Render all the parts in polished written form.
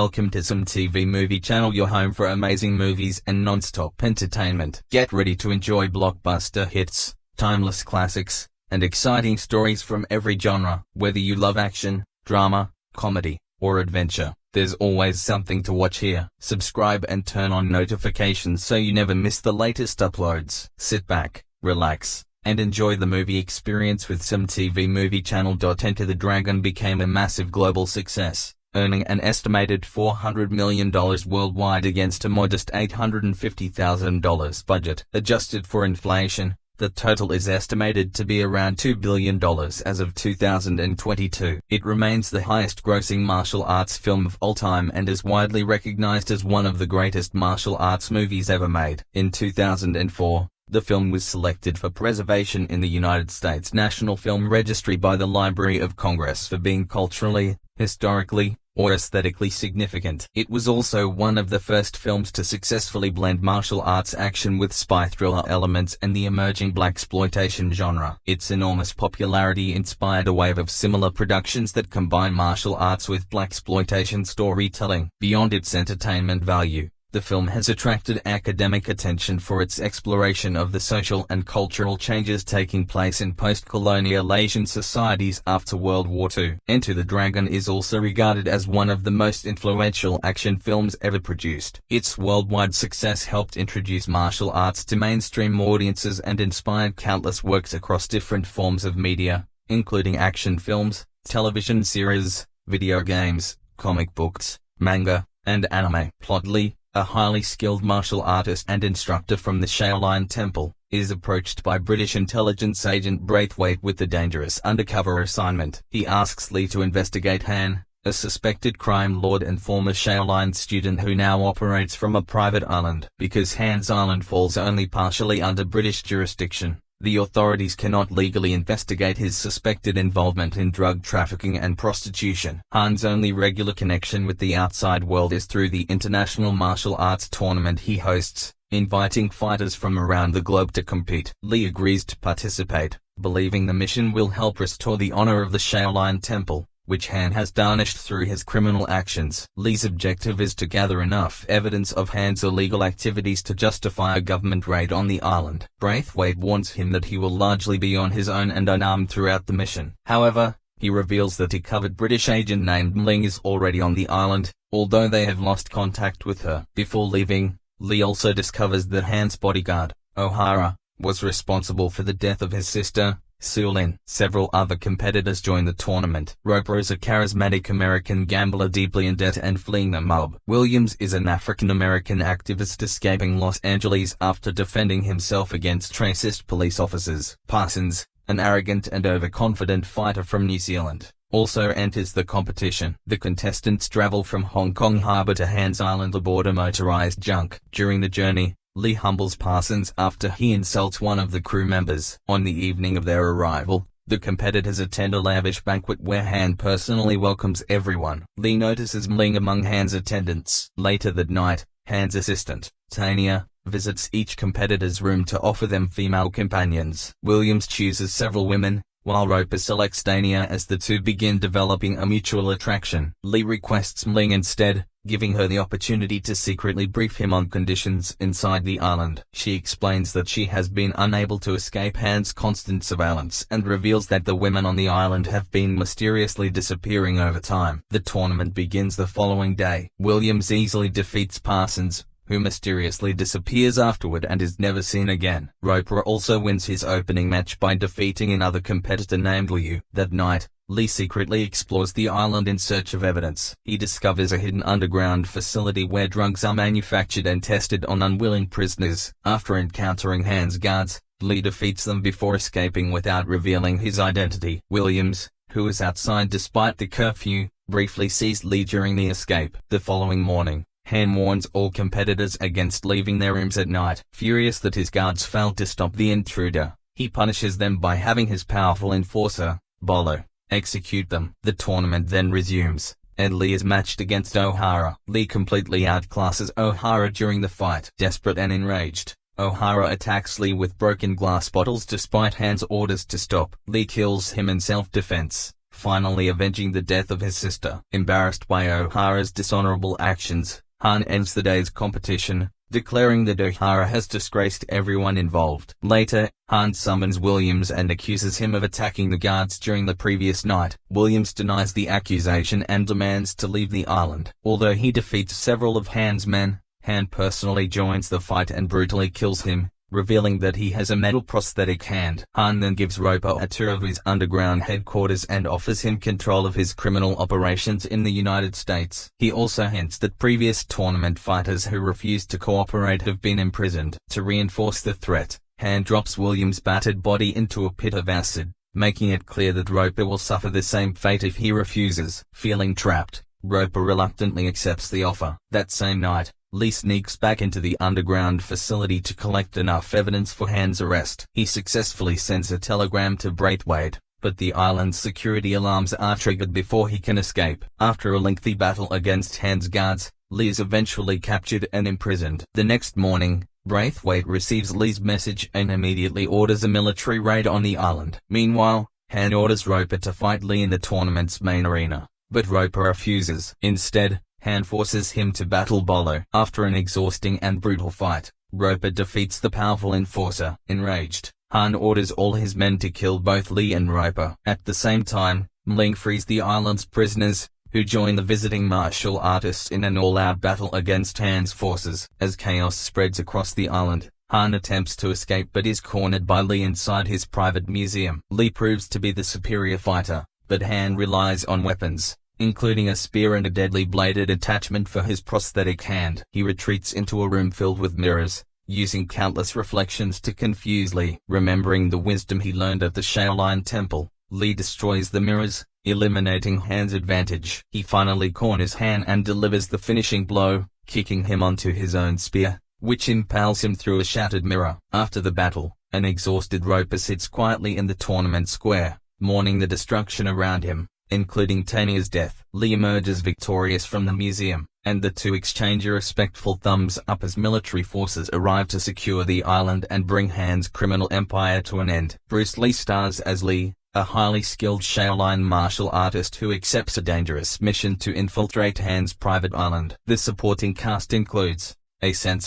welcome to Some TV Movie Channel, your home for amazing movies and non-stop entertainment. Get ready to enjoy blockbuster hits, timeless classics, and exciting stories from every genre. Whether you love action, drama, comedy, or adventure, there's always something to watch here. Subscribe and turn on notifications so you never miss the latest uploads. Sit back, relax, and enjoy the movie experience with Some TV Movie Channel. Enter the Dragon became a massive global success, earning an estimated $400 million worldwide against a modest $850,000 budget. Adjusted for inflation, the total is estimated to be around $2 billion as of 2022. It remains the highest-grossing martial arts film of all time and is widely recognized as one of the greatest martial arts movies ever made. In 2004, the film was selected for preservation in the United States National Film Registry by the Library of Congress for being culturally, historically, or aesthetically significant. It was also one of the first films to successfully blend martial arts action with spy thriller elements and the emerging blaxploitation genre. Its enormous popularity inspired a wave of similar productions that combine martial arts with blaxploitation storytelling. Beyond its entertainment value, the film has attracted academic attention for its exploration of the social and cultural changes taking place in post-colonial Asian societies after World War II. Enter the Dragon is also regarded as one of the most influential action films ever produced. Its worldwide success helped introduce martial arts to mainstream audiences and inspired countless works across different forms of media, including action films, television series, video games, comic books, manga, and anime. Plot: Lee, a highly skilled martial artist and instructor from the Shaolin Temple, is approached by British intelligence agent Braithwaite with a dangerous undercover assignment. He asks Lee to investigate Han, a suspected crime lord and former Shaolin student who now operates from a private island. Because Han's island falls only partially under British jurisdiction, the authorities cannot legally investigate his suspected involvement in drug trafficking and prostitution. Han's only regular connection with the outside world is through the international martial arts tournament he hosts, inviting fighters from around the globe to compete. Lee agrees to participate, believing the mission will help restore the honor of the Shaolin Temple, which Han has tarnished through his criminal actions. Lee's objective is to gather enough evidence of Han's illegal activities to justify a government raid on the island. Braithwaite warns him that he will largely be on his own and unarmed throughout the mission. However, he reveals that a covered British agent named Mling is already on the island, although they have lost contact with her. Before leaving, Lee also discovers that Han's bodyguard, O'Hara, was responsible for the death of his sister, Su-Lin. Several other competitors join the tournament. Roper is a charismatic American gambler deeply in debt and fleeing the mob. Williams is an African-American activist escaping Los Angeles after defending himself against racist police officers. Parsons, an arrogant and overconfident fighter from New Zealand, also enters the competition. The contestants travel from Hong Kong Harbor to Han's Island aboard a motorized junk. During the journey, Lee humbles Parsons after he insults one of the crew members. On the evening of their arrival, the competitors attend a lavish banquet where Han personally welcomes everyone. Lee notices Mling among Han's attendants. Later that night, Han's assistant, Tanya, visits each competitor's room to offer them female companions. Williams chooses several women, while Roper selects Tanya as the two begin developing a mutual attraction. Lee requests Mling instead, giving her the opportunity to secretly brief him on conditions inside the island. She explains that she has been unable to escape Han's constant surveillance and reveals that the women on the island have been mysteriously disappearing over time. The tournament begins the following day. Williams easily defeats Parsons, who mysteriously disappears afterward and is never seen again. Roper also wins his opening match by defeating another competitor named Liu. That night, Lee secretly explores the island in search of evidence. He discovers a hidden underground facility where drugs are manufactured and tested on unwilling prisoners. After encountering Han's guards, Lee defeats them before escaping without revealing his identity. Williams, who is outside despite the curfew, briefly sees Lee during the escape. The following morning, Han warns all competitors against leaving their rooms at night. Furious that his guards failed to stop the intruder, he punishes them by having his powerful enforcer, Bolo, execute them. The tournament then resumes, and Lee is matched against O'Hara. Lee completely outclasses O'Hara during the fight. Desperate and enraged, O'Hara attacks Lee with broken glass bottles despite Han's orders to stop. Lee kills him in self-defense, finally avenging the death of his sister. Embarrassed by O'Hara's dishonorable actions, Han ends the day's competition, declaring that O'Hara has disgraced everyone involved. Later, Han summons Williams and accuses him of attacking the guards during the previous night. Williams denies the accusation and demands to leave the island. Although he defeats several of Han's men, Han personally joins the fight and brutally kills him, revealing that he has a metal prosthetic hand. Han then gives Roper a tour of his underground headquarters and offers him control of his criminal operations in the United States. He also hints that previous tournament fighters who refused to cooperate have been imprisoned. To reinforce the threat, Han drops Williams' battered body into a pit of acid, making it clear that Roper will suffer the same fate if he refuses. Feeling trapped, Roper reluctantly accepts the offer. That same night, Lee sneaks back into the underground facility to collect enough evidence for Han's arrest. He successfully sends a telegram to Braithwaite, but the island's security alarms are triggered before he can escape. After a lengthy battle against Han's guards, Lee is eventually captured and imprisoned. The next morning, Braithwaite receives Lee's message and immediately orders a military raid on the island. Meanwhile, Han orders Roper to fight Lee in the tournament's main arena, but Roper refuses. Instead, Han forces him to battle Bolo. After an exhausting and brutal fight, Roper defeats the powerful enforcer. Enraged, Han orders all his men to kill both Lee and Roper. At the same time, Mling frees the island's prisoners, who join the visiting martial artists in an all-out battle against Han's forces. As chaos spreads across the island, Han attempts to escape but is cornered by Lee inside his private museum. Lee proves to be the superior fighter, but Han relies on weapons, including a spear and a deadly bladed attachment for his prosthetic hand. He retreats into a room filled with mirrors, using countless reflections to confuse Lee. Remembering the wisdom he learned at the Shaolin Temple, Lee destroys the mirrors, eliminating Han's advantage. He finally corners Han and delivers the finishing blow, kicking him onto his own spear, which impales him through a shattered mirror. After the battle, an exhausted Roper sits quietly in the tournament square, mourning the destruction around him, including Tanya's death. Lee emerges victorious from the museum, and the two exchange a respectful thumbs up as military forces arrive to secure the island and bring Han's criminal empire to an end. Bruce Lee stars as Lee, a highly skilled Shaolin martial artist who accepts a dangerous mission to infiltrate Han's private island. The supporting cast includes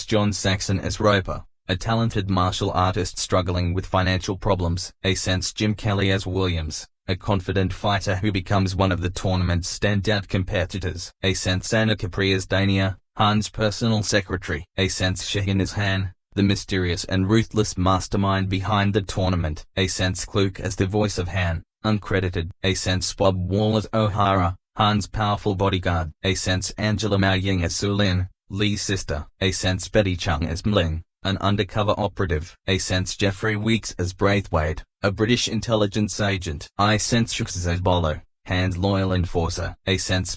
John Saxon as Roper, a talented martial artist struggling with financial problems. Jim Kelly as Williams, a confident fighter who becomes one of the tournament's standout competitors. Anna Capri as Dania, Han's personal secretary. Shahin as Han, the mysterious and ruthless mastermind behind the tournament. Kluke as the voice of Han, uncredited. Bob Wall as O'Hara, Han's powerful bodyguard. Angela Mao Ying as Sulin, Lee's sister. Betty Chung as Mling, an undercover operative. Jeffrey Weeks as Braithwaite, a British intelligence agent. Shooks as Bolo, Han's loyal enforcer.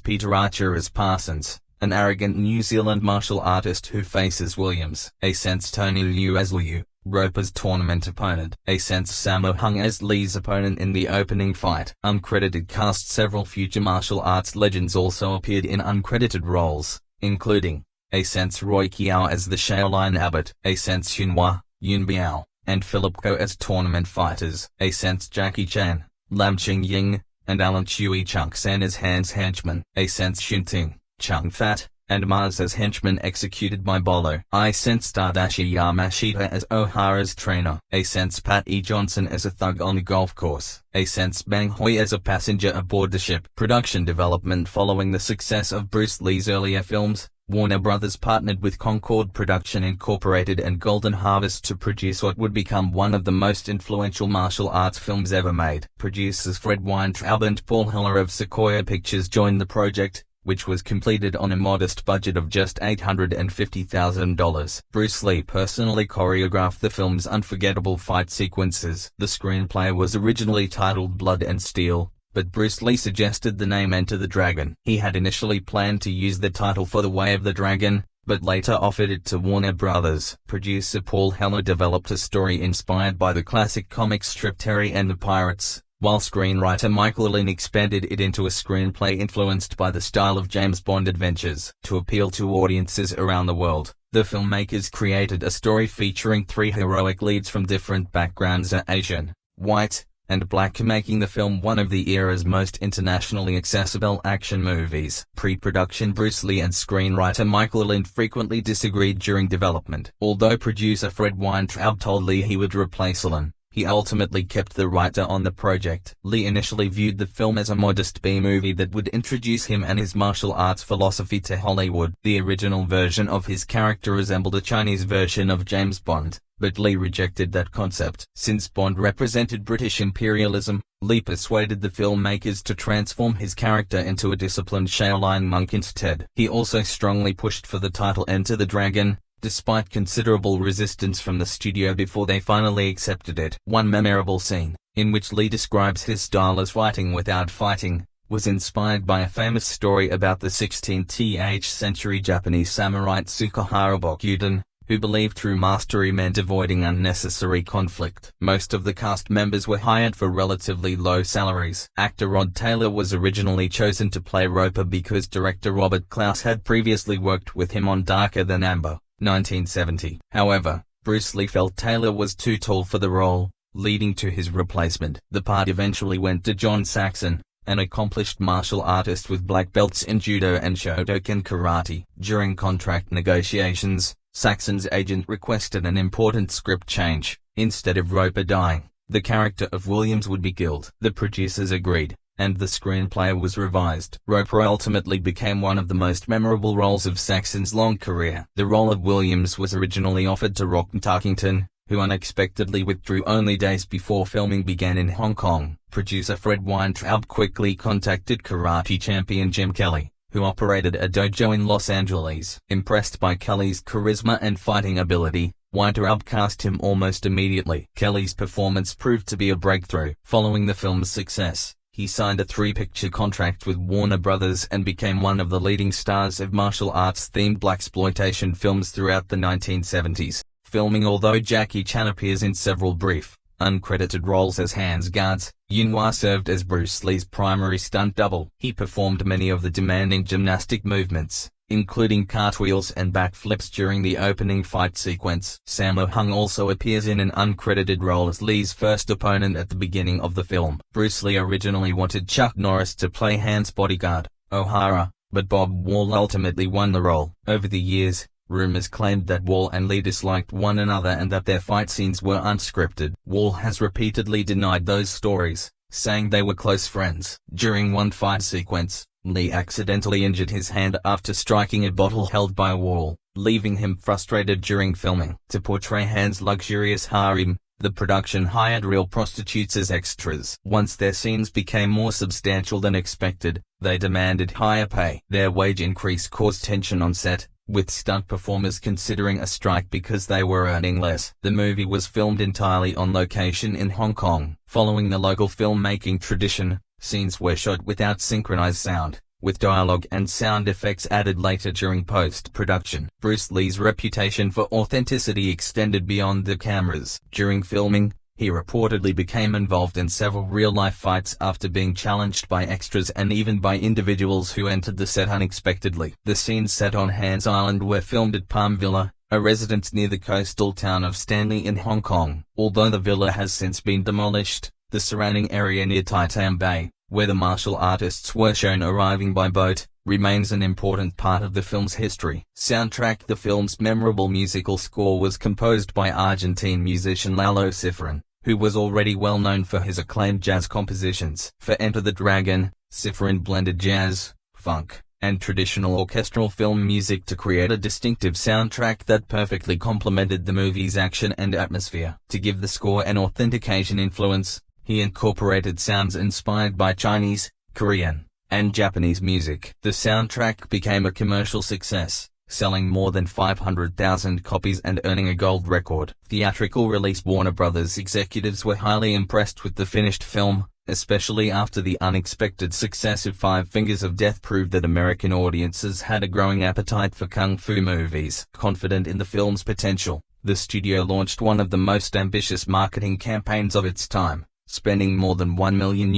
Peter Archer as Parsons, an arrogant New Zealand martial artist who faces Williams. Tony Liu as Liu, Roper's tournament opponent. Sammo Hung as Lee's opponent in the opening fight. Uncredited cast. Several future martial arts legends also appeared in uncredited roles, including Roy Kiao as the Shaolin abbot, Hunhua, Yun Biao, and Philip Ko as tournament fighters. Jackie Chan, Lam Ching Ying, and Alan Chui Chung San as Han's henchmen. Shun Ting, Chung Fat, and Mars as henchmen executed by Bolo. Tadashi Yamashita as O'Hara's trainer. Pat E. Johnson as a thug on the golf course. Bang Hoi as a passenger aboard the ship. Production development. Following the success of Bruce Lee's earlier films, Warner Brothers partnered with Concord Production Incorporated and Golden Harvest to produce what would become one of the most influential martial arts films ever made. Producers Fred Weintraub and Paul Heller of Sequoia Pictures joined the project, which was completed on a modest budget of just $850,000. Bruce Lee personally choreographed the film's unforgettable fight sequences. The screenplay was originally titled Blood and Steel, but Bruce Lee suggested the name Enter the Dragon. He had initially planned to use the title for The Way of the Dragon, but later offered it to Warner Brothers. Producer Paul Heller developed a story inspired by the classic comic strip Terry and the Pirates, while screenwriter Michael Lynn expanded it into a screenplay influenced by the style of James Bond adventures. To appeal to audiences around the world, the filmmakers created a story featuring three heroic leads from different backgrounds: Asian, white, and black, making the film one of the era's most internationally accessible action movies. Pre-production: Bruce Lee and screenwriter Michael Lind frequently disagreed during development. Although producer Fred Weintraub told Lee he would replace Allen, he ultimately kept the writer on the project. Lee initially viewed the film as a modest B-movie that would introduce him and his martial arts philosophy to Hollywood. The original version of his character resembled a Chinese version of James Bond, but Lee rejected that concept. Since Bond represented British imperialism, Lee persuaded the filmmakers to transform his character into a disciplined Shaolin monk instead. He also strongly pushed for the title Enter the Dragon, despite considerable resistance from the studio before they finally accepted it. One memorable scene, in which Lee describes his style as fighting without fighting, was inspired by a famous story about the 16th century Japanese samurai Tsukahara Bokuden, who believed true mastery meant avoiding unnecessary conflict. Most of the cast members were hired for relatively low salaries. Actor Rod Taylor was originally chosen to play Roper because director Robert Klaus had previously worked with him on Darker Than Amber, 1970. However, Bruce Lee felt Taylor was too tall for the role, leading to his replacement. The part eventually went to John Saxon, an accomplished martial artist with black belts in judo and Shotokan karate. During contract negotiations, Saxon's agent requested an important script change. Instead of Roper dying, the character of Williams would be killed. The producers agreed, and the screenplay was revised. Roper ultimately became one of the most memorable roles of Saxon's long career. The role of Williams was originally offered to Rock Tarkington, who unexpectedly withdrew only days before filming began in Hong Kong. Producer Fred Weintraub quickly contacted karate champion Jim Kelly, who operated a dojo in Los Angeles. Impressed by Kelly's charisma and fighting ability, Weintraub cast him almost immediately. Kelly's performance proved to be a breakthrough. Following the film's success, he signed a 3-picture contract with Warner Brothers and became one of the leading stars of martial arts-themed blaxploitation films throughout the 1970s, filming. Although Jackie Chan appears in several brief, uncredited roles as Hans Guards, Yuen Wah served as Bruce Lee's primary stunt double. He performed many of the demanding gymnastic movements, including cartwheels and backflips during the opening fight sequence. Sammo Hung also appears in an uncredited role as Lee's first opponent at the beginning of the film. Bruce Lee originally wanted Chuck Norris to play Han's bodyguard, O'Hara, but Bob Wall ultimately won the role. Over the years, rumors claimed that Wall and Lee disliked one another and that their fight scenes were unscripted. Wall has repeatedly denied those stories, saying they were close friends. During one fight sequence, Lee accidentally injured his hand after striking a bottle held by Wall, leaving him frustrated during filming. To portray Han's luxurious harem, the production hired real prostitutes as extras. Once their scenes became more substantial than expected, they demanded higher pay. Their wage increase caused tension on set, with stunt performers considering a strike because they were earning less. The movie was filmed entirely on location in Hong Kong. Following the local filmmaking tradition, scenes were shot without synchronized sound, with dialogue and sound effects added later during post-production. Bruce Lee's reputation for authenticity extended beyond the cameras. During filming, he reportedly became involved in several real-life fights after being challenged by extras and even by individuals who entered the set unexpectedly. The scenes set on Hans Island were filmed at Palm Villa, a residence near the coastal town of Stanley in Hong Kong. Although the villa has since been demolished, the surrounding area near Tai Tam Bay, where the martial artists were shown arriving by boat, remains an important part of the film's history. Soundtrack: the film's memorable musical score was composed by Argentine musician Lalo Schifrin, who was already well known for his acclaimed jazz compositions. For Enter the Dragon, Schifrin blended jazz, funk, and traditional orchestral film music to create a distinctive soundtrack that perfectly complemented the movie's action and atmosphere. To give the score an authentic Asian influence, he incorporated sounds inspired by Chinese, Korean, and Japanese music. The soundtrack became a commercial success, selling more than 500,000 copies and earning a gold record. Theatrical release: Warner Brothers executives were highly impressed with the finished film, especially after the unexpected success of Five Fingers of Death proved that American audiences had a growing appetite for kung fu movies. Confident in the film's potential, the studio launched one of the most ambitious marketing campaigns of its time, spending more than $1 million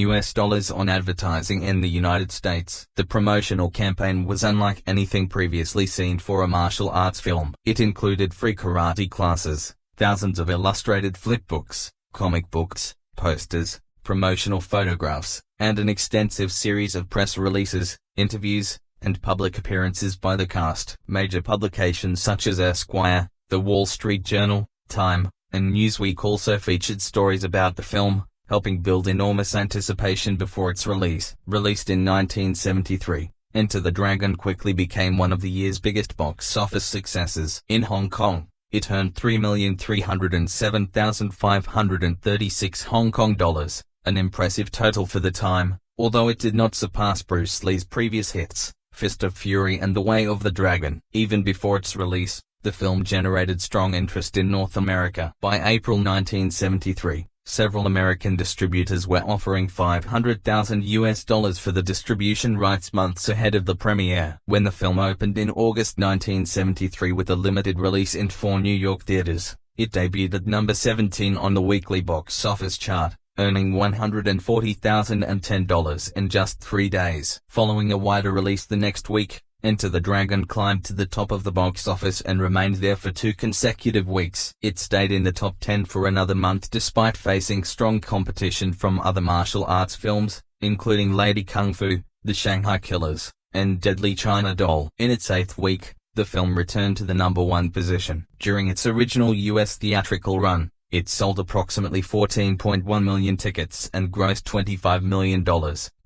on advertising in the United States. The promotional campaign was unlike anything previously seen for a martial arts film. It included free karate classes, thousands of illustrated flipbooks, comic books, posters, promotional photographs, and an extensive series of press releases, interviews, and public appearances by the cast. Major publications such as Esquire, The Wall Street Journal, Time, and Newsweek also featured stories about the film, helping build enormous anticipation before its release. Released in 1973, Enter the Dragon quickly became one of the year's biggest box office successes. In Hong Kong, it earned $3,307,536 Hong Kong dollars, an impressive total for the time, although it did not surpass Bruce Lee's previous hits, Fist of Fury and The Way of the Dragon. Even before its release, the film generated strong interest in North America. By April 1973, several American distributors were offering $500,000 for the distribution rights months ahead of the premiere. When the film opened in August 1973 with a limited release in 4 New York theaters, it debuted at number 17 on the weekly box office chart, earning $140,010 in just 3 days. Following a wider release the next week, Enter the Dragon climbed to the top of the box office and remained there for 2 consecutive weeks. It stayed in the top 10 for another month despite facing strong competition from other martial arts films, including Lady Kung Fu, The Shanghai Killers, and Deadly China Doll. In its 8th week, the film returned to the number 1 position. During its original US theatrical run, it sold approximately 14.1 million tickets and grossed $25 million.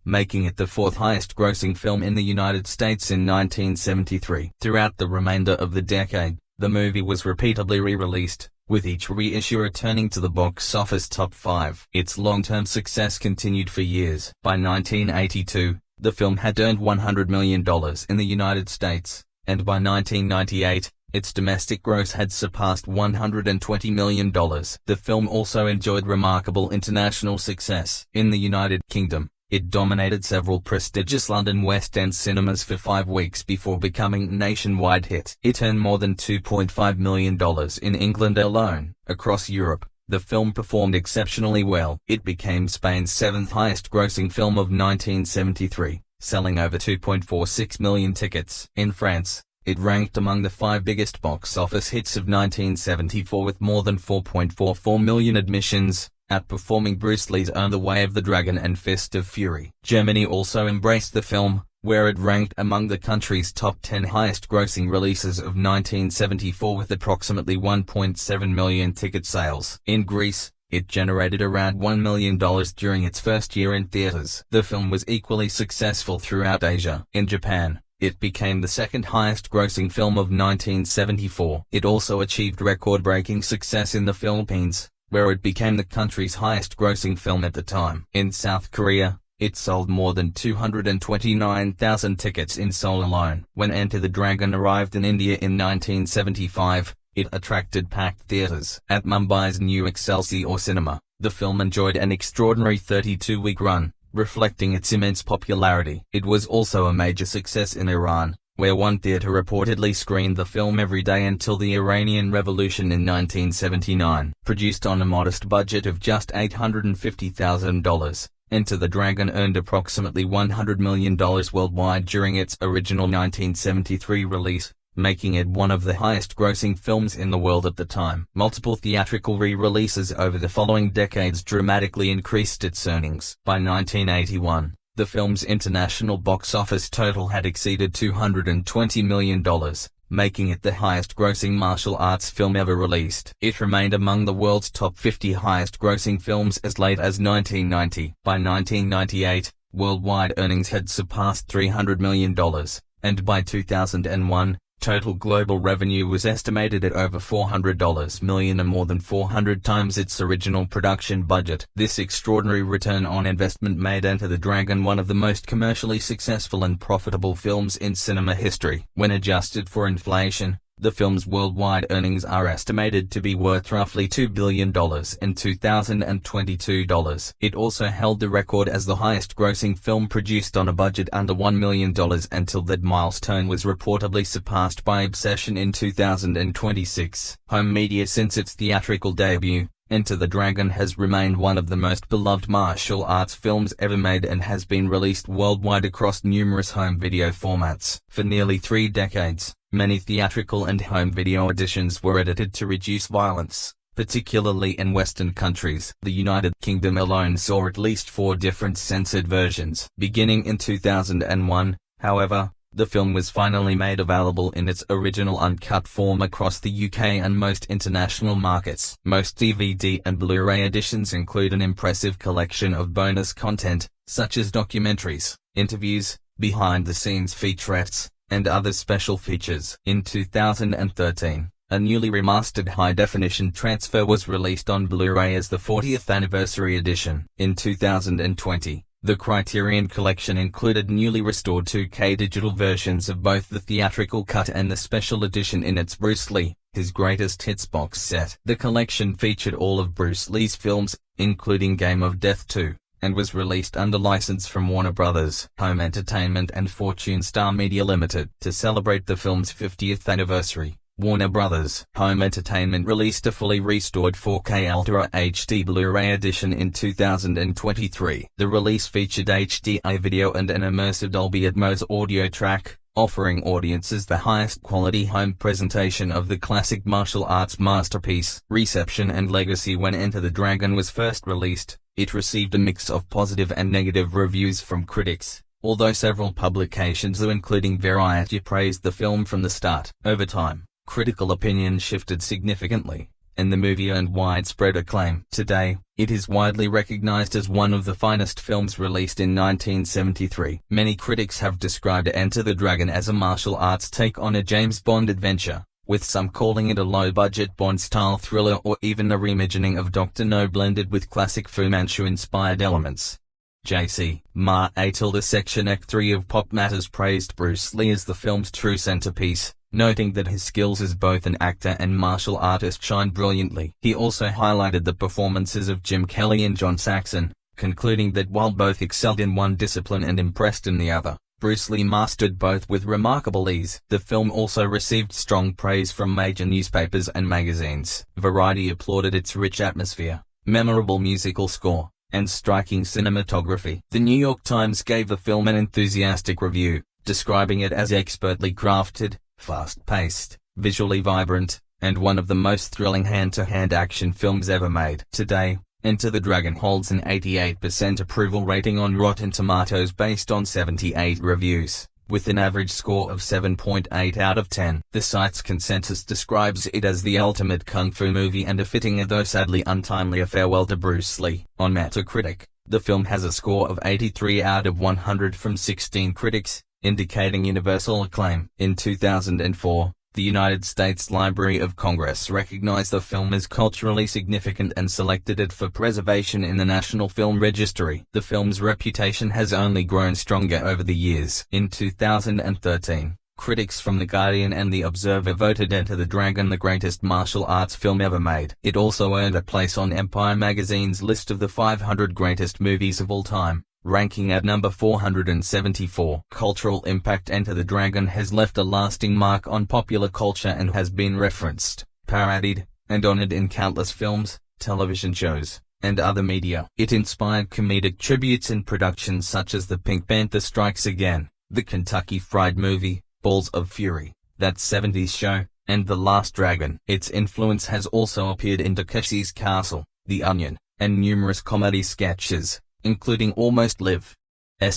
Making it the 4th highest grossing film in the United States in 1973. Throughout the remainder of the decade, the movie was repeatedly re-released, with each reissue returning to the box office top 5. Its long-term success continued for years. By 1982, the film had earned $100 million in the United States, and by 1998, its domestic gross had surpassed $120 million. The film also enjoyed remarkable international success. In the United Kingdom, it dominated several prestigious London West End cinemas for 5 weeks before becoming a nationwide hit. It earned more than $2.5 million in England alone. Across Europe, the film performed exceptionally well. It became Spain's 7th highest grossing film of 1973, selling over 2.46 million tickets. In France, it ranked among the 5 biggest box office hits of 1974 with more than 4.44 million admissions, outperforming Bruce Lee's The Way of the Dragon and Fist of Fury. Germany also embraced the film, where it ranked among the country's top 10 highest grossing releases of 1974 with approximately 1.7 million ticket sales. In Greece, it generated around $1 million during its first year in theaters. The film was equally successful throughout Asia. In Japan, it became the 2nd highest grossing film of 1974. It also achieved record-breaking success in the Philippines, where it became the country's highest grossing film at the time. In South Korea, it sold more than 229,000 tickets in Seoul alone. When Enter the Dragon arrived in India in 1975, it attracted packed theaters. At Mumbai's new Excelsior Cinema, the film enjoyed an extraordinary 32-week run, reflecting its immense popularity. It was also a major success in Iran, where one theater reportedly screened the film every day until the Iranian Revolution in 1979. Produced on a modest budget of just $850,000, Enter the Dragon earned approximately $100 million worldwide during its original 1973 release, making it one of the highest-grossing films in the world at the time. Multiple theatrical re-releases over the following decades dramatically increased its earnings. By 1981, the film's international box office total had exceeded $220 million, making it the highest-grossing martial arts film ever released. It remained among the world's top 50 highest-grossing films as late as 1990. By 1998, worldwide earnings had surpassed $300 million, and by 2001, total global revenue was estimated at over $400 million, and more than 400 times its original production budget. This extraordinary return on investment made Enter the Dragon one of the most commercially successful and profitable films in cinema history. When adjusted for inflation, the film's worldwide earnings are estimated to be worth roughly $2 billion in 2022. It also held the record as the highest-grossing film produced on a budget under $1 million until that milestone was reportedly surpassed by Obsession in 2026. Home media. Since its theatrical debut, Enter the Dragon has remained one of the most beloved martial arts films ever made and has been released worldwide across numerous home video formats. For nearly 3 decades, many theatrical and home video editions were edited to reduce violence, particularly in Western countries. The United Kingdom alone saw at least 4 different censored versions. Beginning in 2001, however, the film was finally made available in its original uncut form across the UK and most international markets. Most DVD and Blu-ray editions include an impressive collection of bonus content, such as documentaries, interviews, behind-the-scenes featurettes, and other special features. In 2013, a newly remastered high-definition transfer was released on Blu-ray as the 40th anniversary edition. In 2020, the Criterion Collection included newly restored 2K digital versions of both the theatrical cut and the special edition in its Bruce Lee, His Greatest Hits box set. The collection featured all of Bruce Lee's films, including Game of Death 2, and was released under license from Warner Bros. Home Entertainment and Fortune Star Media Limited. To celebrate the film's 50th anniversary, Warner Bros. Home Entertainment released a fully restored 4K Ultra HD Blu-ray edition in 2023. The release featured HDI video and an immersive Dolby Atmos audio track, offering audiences the highest quality home presentation of the classic martial arts masterpiece. Reception and legacy. When Enter the Dragon was first released, it received a mix of positive and negative reviews from critics, although several publications including Variety praised the film from the start. Over time, critical opinion shifted significantly, and the movie earned widespread acclaim. Today, it is widely recognized as one of the finest films released in 1973. Many critics have described Enter the Dragon as a martial arts take on a James Bond adventure, with some calling it a low-budget Bond-style thriller or even a reimagining of Dr. No blended with classic Fu Manchu-inspired elements. J.C. Ma Tilde Section Act 3 of Pop Matters praised Bruce Lee as the film's true centerpiece, noting that his skills as both an actor and martial artist shine brilliantly. He also highlighted the performances of Jim Kelly and John Saxon, concluding that while both excelled in one discipline and impressed in the other, Bruce Lee mastered both with remarkable ease. The film also received strong praise from major newspapers and magazines. Variety applauded its rich atmosphere, memorable musical score, and striking cinematography. The New York Times gave the film an enthusiastic review, describing it as expertly crafted, fast-paced, visually vibrant, and one of the most thrilling hand-to-hand action films ever made. Today, Enter the Dragon holds an 88% approval rating on Rotten Tomatoes based on 78 reviews, with an average score of 7.8 out of 10. The site's consensus describes it as the ultimate kung fu movie and a fitting though sadly untimely farewell to Bruce Lee. On Metacritic, the film has a score of 83 out of 100 from 16 critics, indicating universal acclaim. In 2004, the United States Library of Congress recognized the film as culturally significant and selected it for preservation in the National Film Registry. The film's reputation has only grown stronger over the years. In 2013, critics from The Guardian and The Observer voted Enter the Dragon the greatest martial arts film ever made. It also earned a place on Empire magazine's list of the 500 greatest movies of all time, ranking at number 474. Cultural impact. Enter the Dragon has left a lasting mark on popular culture and has been referenced, parodied, and honored in countless films, television shows, and other media. It inspired comedic tributes in productions such as The Pink Panther Strikes Again, The Kentucky Fried Movie, Balls of Fury, That 70s Show, and The Last Dragon. Its influence has also appeared in Takeshi's Castle, The Onion, and numerous comedy sketches, including Almost Live's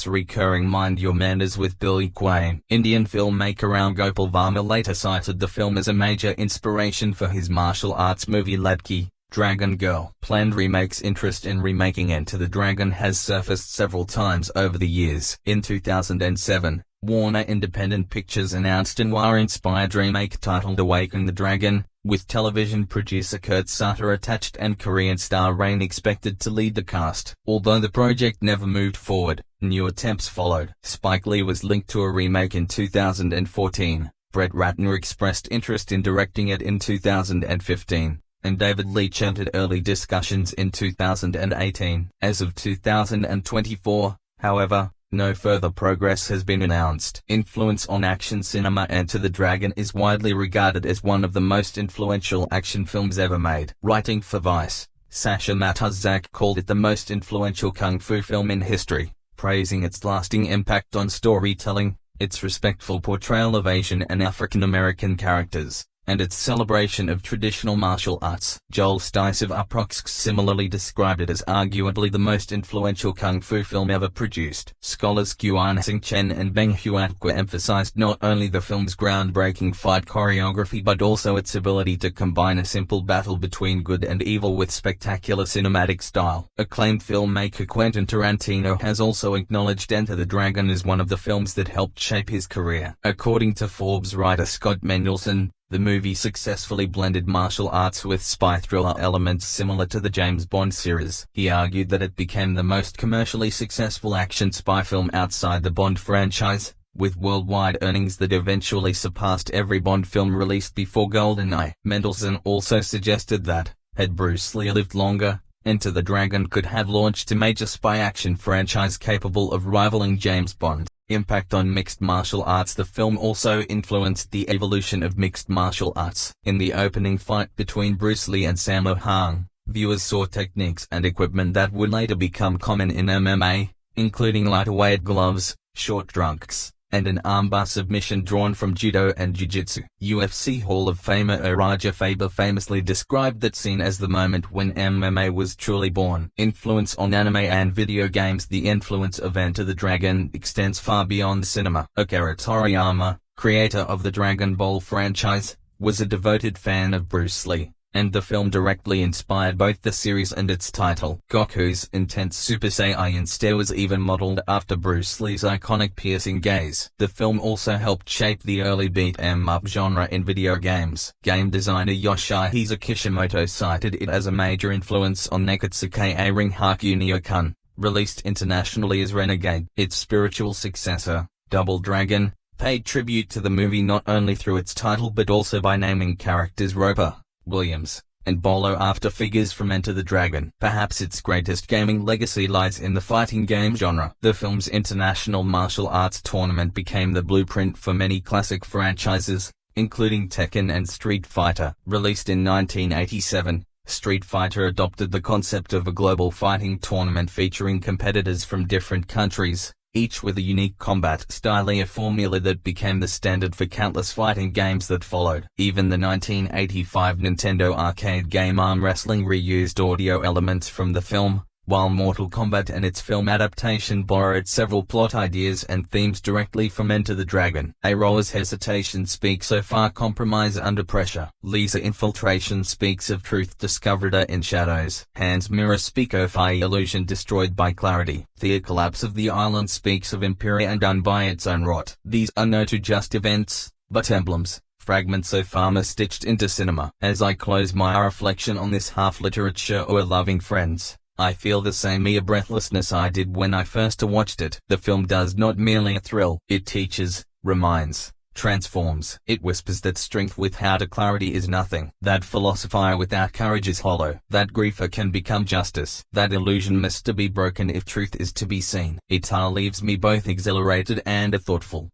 recurring Mind Your Manners with Billy Quain. Indian filmmaker Ram Gopal Varma later cited the film as a major inspiration for his martial arts movie Ladki, Dragon Girl. Planned remakes. Interest in remaking Enter the Dragon has surfaced several times over the years. In 2007, Warner Independent Pictures announced a noir-inspired remake titled Awaken the Dragon, with television producer Kurt Sutter attached and Korean star Rain expected to lead the cast. Although the project never moved forward, new attempts followed. Spike Lee was linked to a remake in 2014, Brett Ratner expressed interest in directing it in 2015, and David Leitch entered early discussions in 2018. As of 2024, however, no further progress has been announced. Influence on action cinema. Enter the Dragon is widely regarded as one of the most influential action films ever made. Writing for Vice, Sasha Matuzak called it the most influential kung fu film in history, praising its lasting impact on storytelling, its respectful portrayal of Asian and African American characters, and its celebration of traditional martial arts. Joel Stice of Approx similarly described it as arguably the most influential kung fu film ever produced. Scholars Guan Xingchen and Beng Huatque emphasized not only the film's groundbreaking fight choreography but also its ability to combine a simple battle between good and evil with spectacular cinematic style. Acclaimed filmmaker Quentin Tarantino has also acknowledged Enter the Dragon as one of the films that helped shape his career. According to Forbes writer Scott Mendelson, the movie successfully blended martial arts with spy thriller elements similar to the James Bond series. He argued that it became the most commercially successful action spy film outside the Bond franchise, with worldwide earnings that eventually surpassed every Bond film released before GoldenEye. Mendelson also suggested that, had Bruce Lee lived longer, Enter the Dragon could have launched a major spy action franchise capable of rivaling James Bond. Impact on mixed martial arts. The film also influenced the evolution of mixed martial arts. In the opening fight between Bruce Lee and Sammo Hung, viewers saw techniques and equipment that would later become common in MMA, including lighter-weight gloves, short trunks, and an armbar submission drawn from judo and jiu-jitsu. UFC Hall of Famer Uriah Faber famously described that scene as the moment when MMA was truly born. Influence on anime and video games. The influence of Enter the Dragon extends far beyond cinema. Akira Toriyama, creator of the Dragon Ball franchise, was a devoted fan of Bruce Lee, and the film directly inspired both the series and its title. Goku's intense Super Saiyan stare was even modeled after Bruce Lee's iconic piercing gaze. The film also helped shape the early beat 'em up genre in video games. Game designer Yoshihisa Kishimoto cited it as a major influence on Nekatsuke A Ring Haku Nyokan, released internationally as Renegade. Its spiritual successor, Double Dragon, paid tribute to the movie not only through its title but also by naming characters Roper, Williams, and Bolo after figures from Enter the Dragon. Perhaps its greatest gaming legacy lies in the fighting game genre. The film's international martial arts tournament became the blueprint for many classic franchises, including Tekken and Street Fighter. Released in 1987, Street Fighter adopted the concept of a global fighting tournament featuring competitors from different countries, each with a unique combat style, a formula that became the standard for countless fighting games that followed. Even the 1985 Nintendo arcade game Arm Wrestling reused audio elements from the film, while Mortal Kombat and its film adaptation borrowed several plot ideas and themes directly from Enter the Dragon. Aroa's hesitation speaks of far compromise under pressure. Lisa Infiltration speaks of truth discovered in shadows. Hans Mirror speak of illusion destroyed by clarity. The collapse of the island speaks of Imperia undone by its own rot. These are no two just events, but emblems, fragments of armor stitched into cinema. As I close my reflection on this half-literature or loving friends, I feel the same breathlessness I did when I first watched it. The film does not merely thrill, it teaches, reminds, transforms. It whispers that strength without clarity is nothing, that philosophy without courage is hollow, that grief can become justice, that illusion must be broken if truth is to be seen. It leaves me both exhilarated and thoughtful,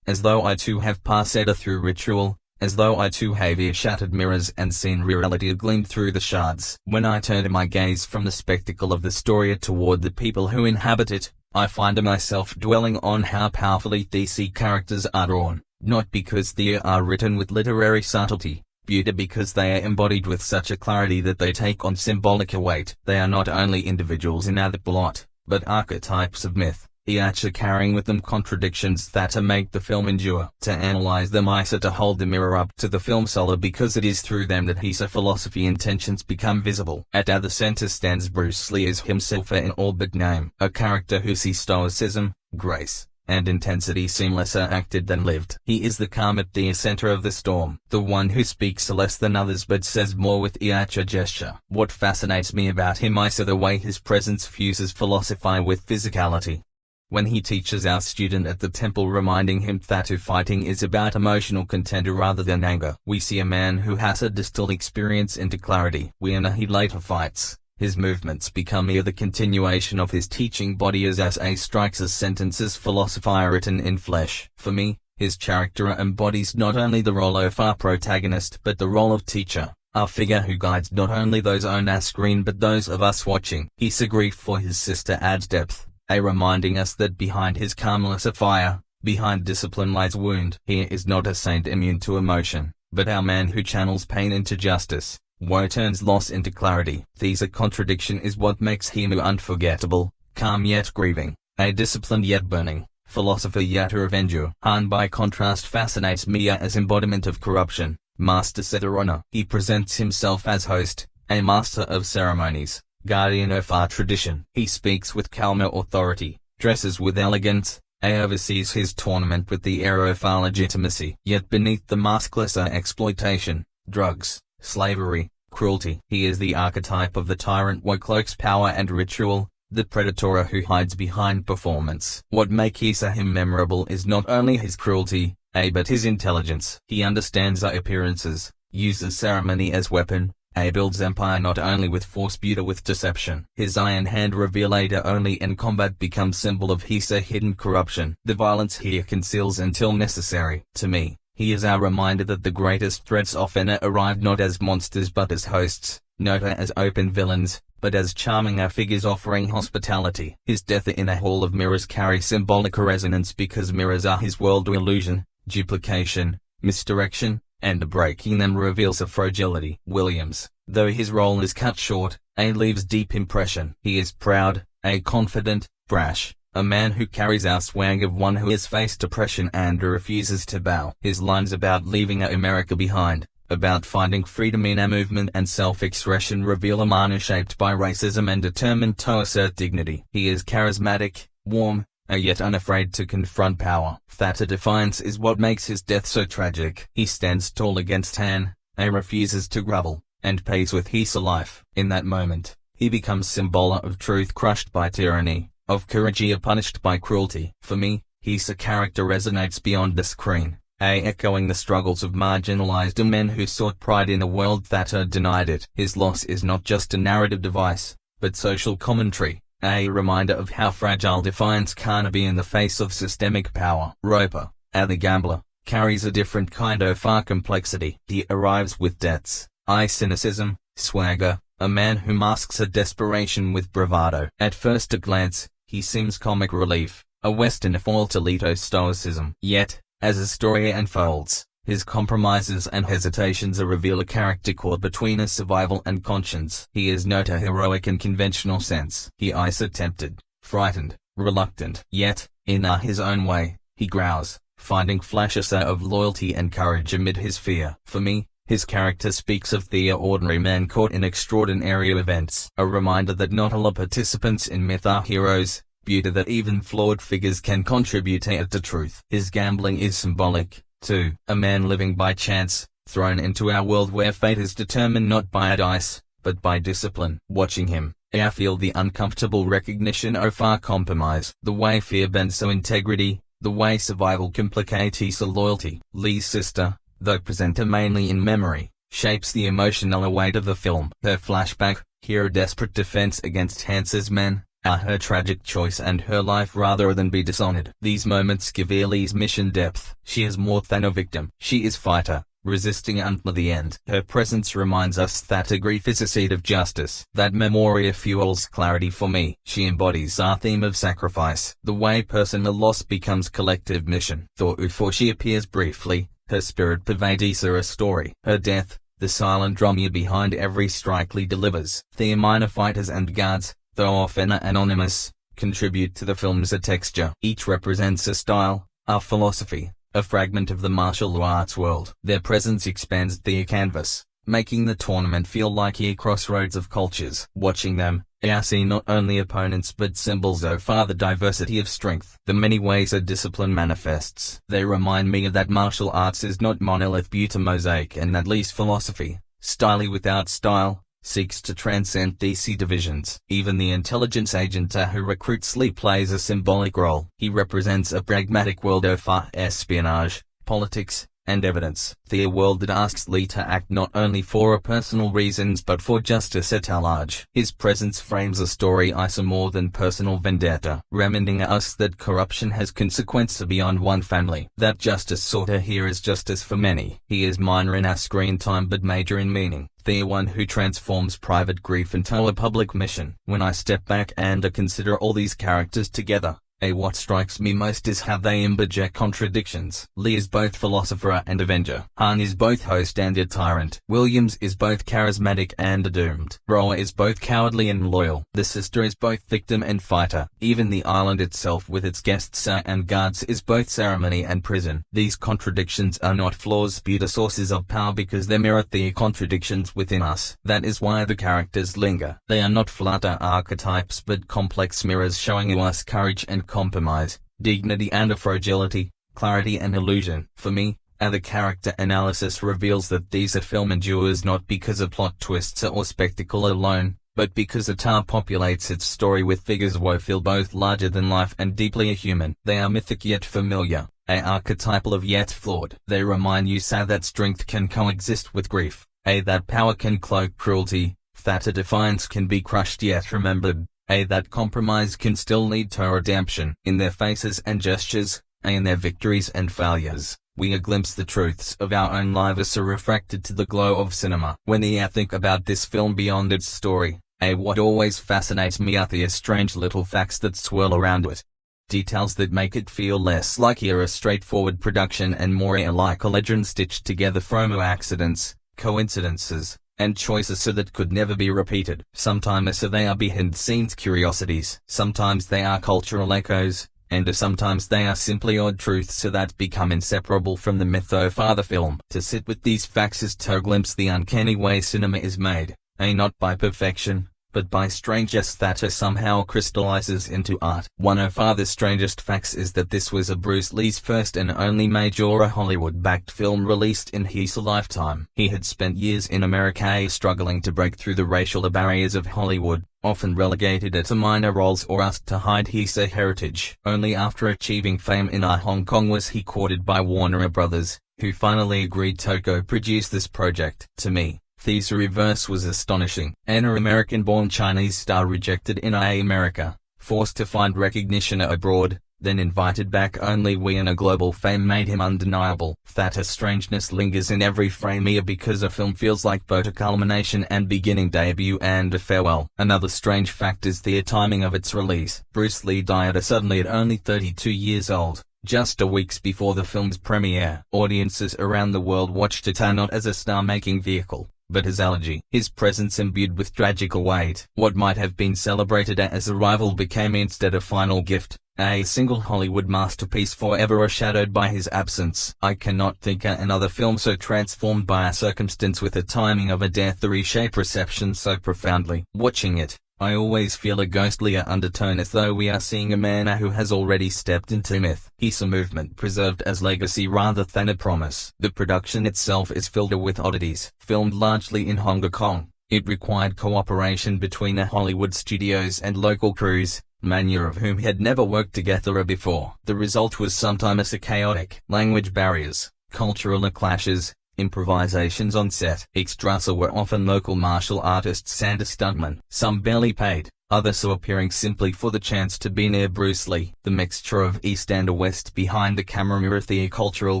as though I too have passed through ritual, as though I too have shattered mirrors and seen reality gleam through the shards. When I turn my gaze from the spectacle of the story toward the people who inhabit it, I find myself dwelling on how powerfully DC characters are drawn, not because they are written with literary subtlety, but because they are embodied with such a clarity that they take on symbolic weight. They are not only individuals in the plot, but archetypes of myth, each carrying with them contradictions that make the film endure. To analyze them is to hold the mirror up to the film solely because it is through them that his philosophy intentions become visible. At the center stands Bruce Lee as himself in all but name, a character whose stoicism, grace, and intensity seem less acted than lived. He is the calm at the center of the storm, the one who speaks less than others but says more with each gesture. What fascinates me about him is the way his presence fuses philosophy with physicality. When he teaches our student at the temple, reminding him that fighting is about emotional content rather than anger, we see a man who has distilled experience into clarity. When he later fights, his movements become the continuation of his teaching body as strikes as sentences philosophy written in flesh. For me, his character embodies not only the role of our protagonist but the role of teacher, a figure who guides not only those on our screen but those of us watching. His grief for his sister adds depth, reminding us that behind his calmness a fire, behind discipline lies wound. He is not a saint immune to emotion, but our man who channels pain into justice, woe turns loss into clarity. These contradiction is what makes Himu unforgettable, calm yet grieving, a disciplined yet burning, philosopher yet a revenger. Han by contrast fascinates me as embodiment of corruption, master Sethurona. He presents himself as host, a master of ceremonies, guardian of our tradition. He speaks with calmer authority, dresses with elegance, oversees his tournament with the air of our legitimacy. Yet beneath the maskless are exploitation, drugs, slavery, cruelty. He is the archetype of the tyrant who cloaks power and ritual, the predator who hides behind performance. What makes him memorable is not only his cruelty, but his intelligence. He understands our appearances, uses ceremony as weapon, builds empire not only with force but with deception. His iron hand revealed only in combat becomes symbol of his hidden corruption. The violence he conceals until necessary. To me, he is our reminder that the greatest threats often arrive not as monsters but as hosts, not as open villains, but as charming figures offering hospitality. His death in a hall of mirrors carries symbolic resonance because mirrors are his world illusion, duplication, misdirection, and breaking them reveals a fragility. Williams, though his role is cut short, leaves deep impression. He is proud, confident, brash, a man who carries our swag of one who has faced oppression and refuses to bow. His lines about leaving America behind, about finding freedom in a movement and self-expression reveal a man shaped by racism and determined to assert dignity. He is charismatic, warm, yet unafraid to confront power. That defiance is what makes his death so tragic. He stands tall against Han, refuses to grovel, and pays with his life. In that moment, he becomes symbol of truth crushed by tyranny, of courage punished by cruelty. For me, his character resonates beyond the screen, echoing the struggles of marginalized men who sought pride in a world that denied it. His loss is not just a narrative device, but social commentary, a reminder of how fragile defiance can be in the face of systemic power. Roper, the gambler, carries a different kind of complexity. He arrives with debts, cynicism, swagger, a man who masks a desperation with bravado. At first glance, he seems comic relief, a Western foil to Leto stoicism. Yet, as the story unfolds, his compromises and hesitations reveal a character caught between a survival and conscience. He is not a heroic in conventional sense. He is tempted, frightened, reluctant. Yet, in his own way, he grows, finding flashes of loyalty and courage amid his fear. For me, his character speaks of the ordinary man caught in extraordinary events. A reminder that not all participants in myth are heroes, beauty that even flawed figures can contribute to truth. His gambling is symbolic, too. A man living by chance, thrown into our world where fate is determined not by dice, but by discipline. Watching him, I feel the uncomfortable recognition of our compromise. The way fear bends so integrity, the way survival complicates loyalty. Lee's sister, though present mainly in memory, shapes the emotional weight of the film. Her flashback, her desperate defense against Hansa's men, her tragic choice and her life rather than be dishonored. These moments give Lee's mission depth. She is more than a victim. She is fighter, resisting until the end. Her presence reminds us that grief is a seed of justice. That memoria fuels clarity for me. She embodies our theme of sacrifice, the way personal loss becomes collective mission. Though before she appears briefly, her spirit pervades a story. Her death, the silent drama behind every strike Lee delivers. The minor fighters and guards, though often anonymous, contribute to the film's texture. Each represents a style, a philosophy, a fragment of the martial arts world. Their presence expands the canvas, making the tournament feel like a crossroads of cultures. Watching them, I see not only opponents but symbols of the diversity of strength, the many ways a discipline manifests. They remind me that martial arts is not monolith but a mosaic, and that Lee's philosophy, style without style, seeks to transcend DC divisions. Even the intelligence agent who recruits Lee plays a symbolic role. He represents a pragmatic world of espionage, politics, and evidence. The world that asks Lee to act not only for personal reasons but for justice at large. His presence frames a story more than personal vendetta, reminding us that corruption has consequences beyond one family. That justice sought here is justice for many. He is minor in our screen time but major in meaning. The one who transforms private grief into a public mission. When I step back and consider all these characters together, What strikes me most is how they interject contradictions. Lee is both philosopher and avenger. Han is both host and a tyrant. Williams is both charismatic and doomed. Roa is both cowardly and loyal. The sister is both victim and fighter. Even the island itself with its guests and guards is both ceremony and prison. These contradictions are not flaws but sources of power because they mirror the contradictions within us. That is why the characters linger. They are not flat archetypes but complex mirrors showing us courage and compromise, dignity and fragility, clarity and illusion. For me, the character analysis reveals that these film endures not because of plot twists or spectacle alone, but because the tale populates its story with figures who feel both larger than life and deeply human. They are mythic yet familiar, archetypal of yet flawed. They remind you that strength can coexist with grief, that power can cloak cruelty, that a defiance can be crushed yet remembered, that compromise can still lead to redemption. In their faces and gestures, in their victories and failures, we glimpse the truths of our own lives are refracted to the glow of cinema. When I think about this film beyond its story, what always fascinates me are the strange little facts that swirl around it. Details that make it feel less like a straightforward production and more like a legend stitched together from accidents, coincidences, and choices so that could never be repeated. Sometimes they are behind-the-scenes curiosities, sometimes they are cultural echoes, and sometimes they are simply odd truths that become inseparable from the myth of the film. To sit with these facts is to glimpse the uncanny way cinema is made, not by perfection, but by strangeness that somehow crystallizes into art. One of the strangest facts is that this was Bruce Lee's first and only major Hollywood-backed film released in his lifetime. He had spent years in America struggling to break through the racial barriers of Hollywood, often relegated to minor roles or asked to hide his heritage. Only after achieving fame in Hong Kong was he courted by Warner Brothers, who finally agreed to co-produce this project. To me, the reverse was astonishing. An American-born Chinese star rejected in America, forced to find recognition abroad, then invited back only when a global fame made him undeniable. That strangeness lingers in every frame here because a film feels like both a culmination and beginning, debut and a farewell. Another strange fact is the timing of its release. Bruce Lee died suddenly at only 32 years old. Just weeks before the film's premiere. Audiences around the world watched it not as a star-making vehicle, but his elegy. His presence imbued with tragical weight. What might have been celebrated as a rival became instead a final gift, a single Hollywood masterpiece forever shadowed by his absence. I cannot think of another film so transformed by a circumstance with the timing of a death to reshape reception so profoundly. Watching it, I always feel a ghostly undertone as though we are seeing a man who has already stepped into myth. His movement preserved as legacy rather than a promise. The production itself is filled with oddities. Filmed largely in Hong Kong, it required cooperation between the Hollywood studios and local crews, many of whom had never worked together before. The result was sometimes chaotic. Language barriers, cultural clashes, improvisations on set. Extras were often local martial artists and stuntmen. Some barely paid, others appearing simply for the chance to be near Bruce Lee. The mixture of East and West behind the camera mirrored the cultural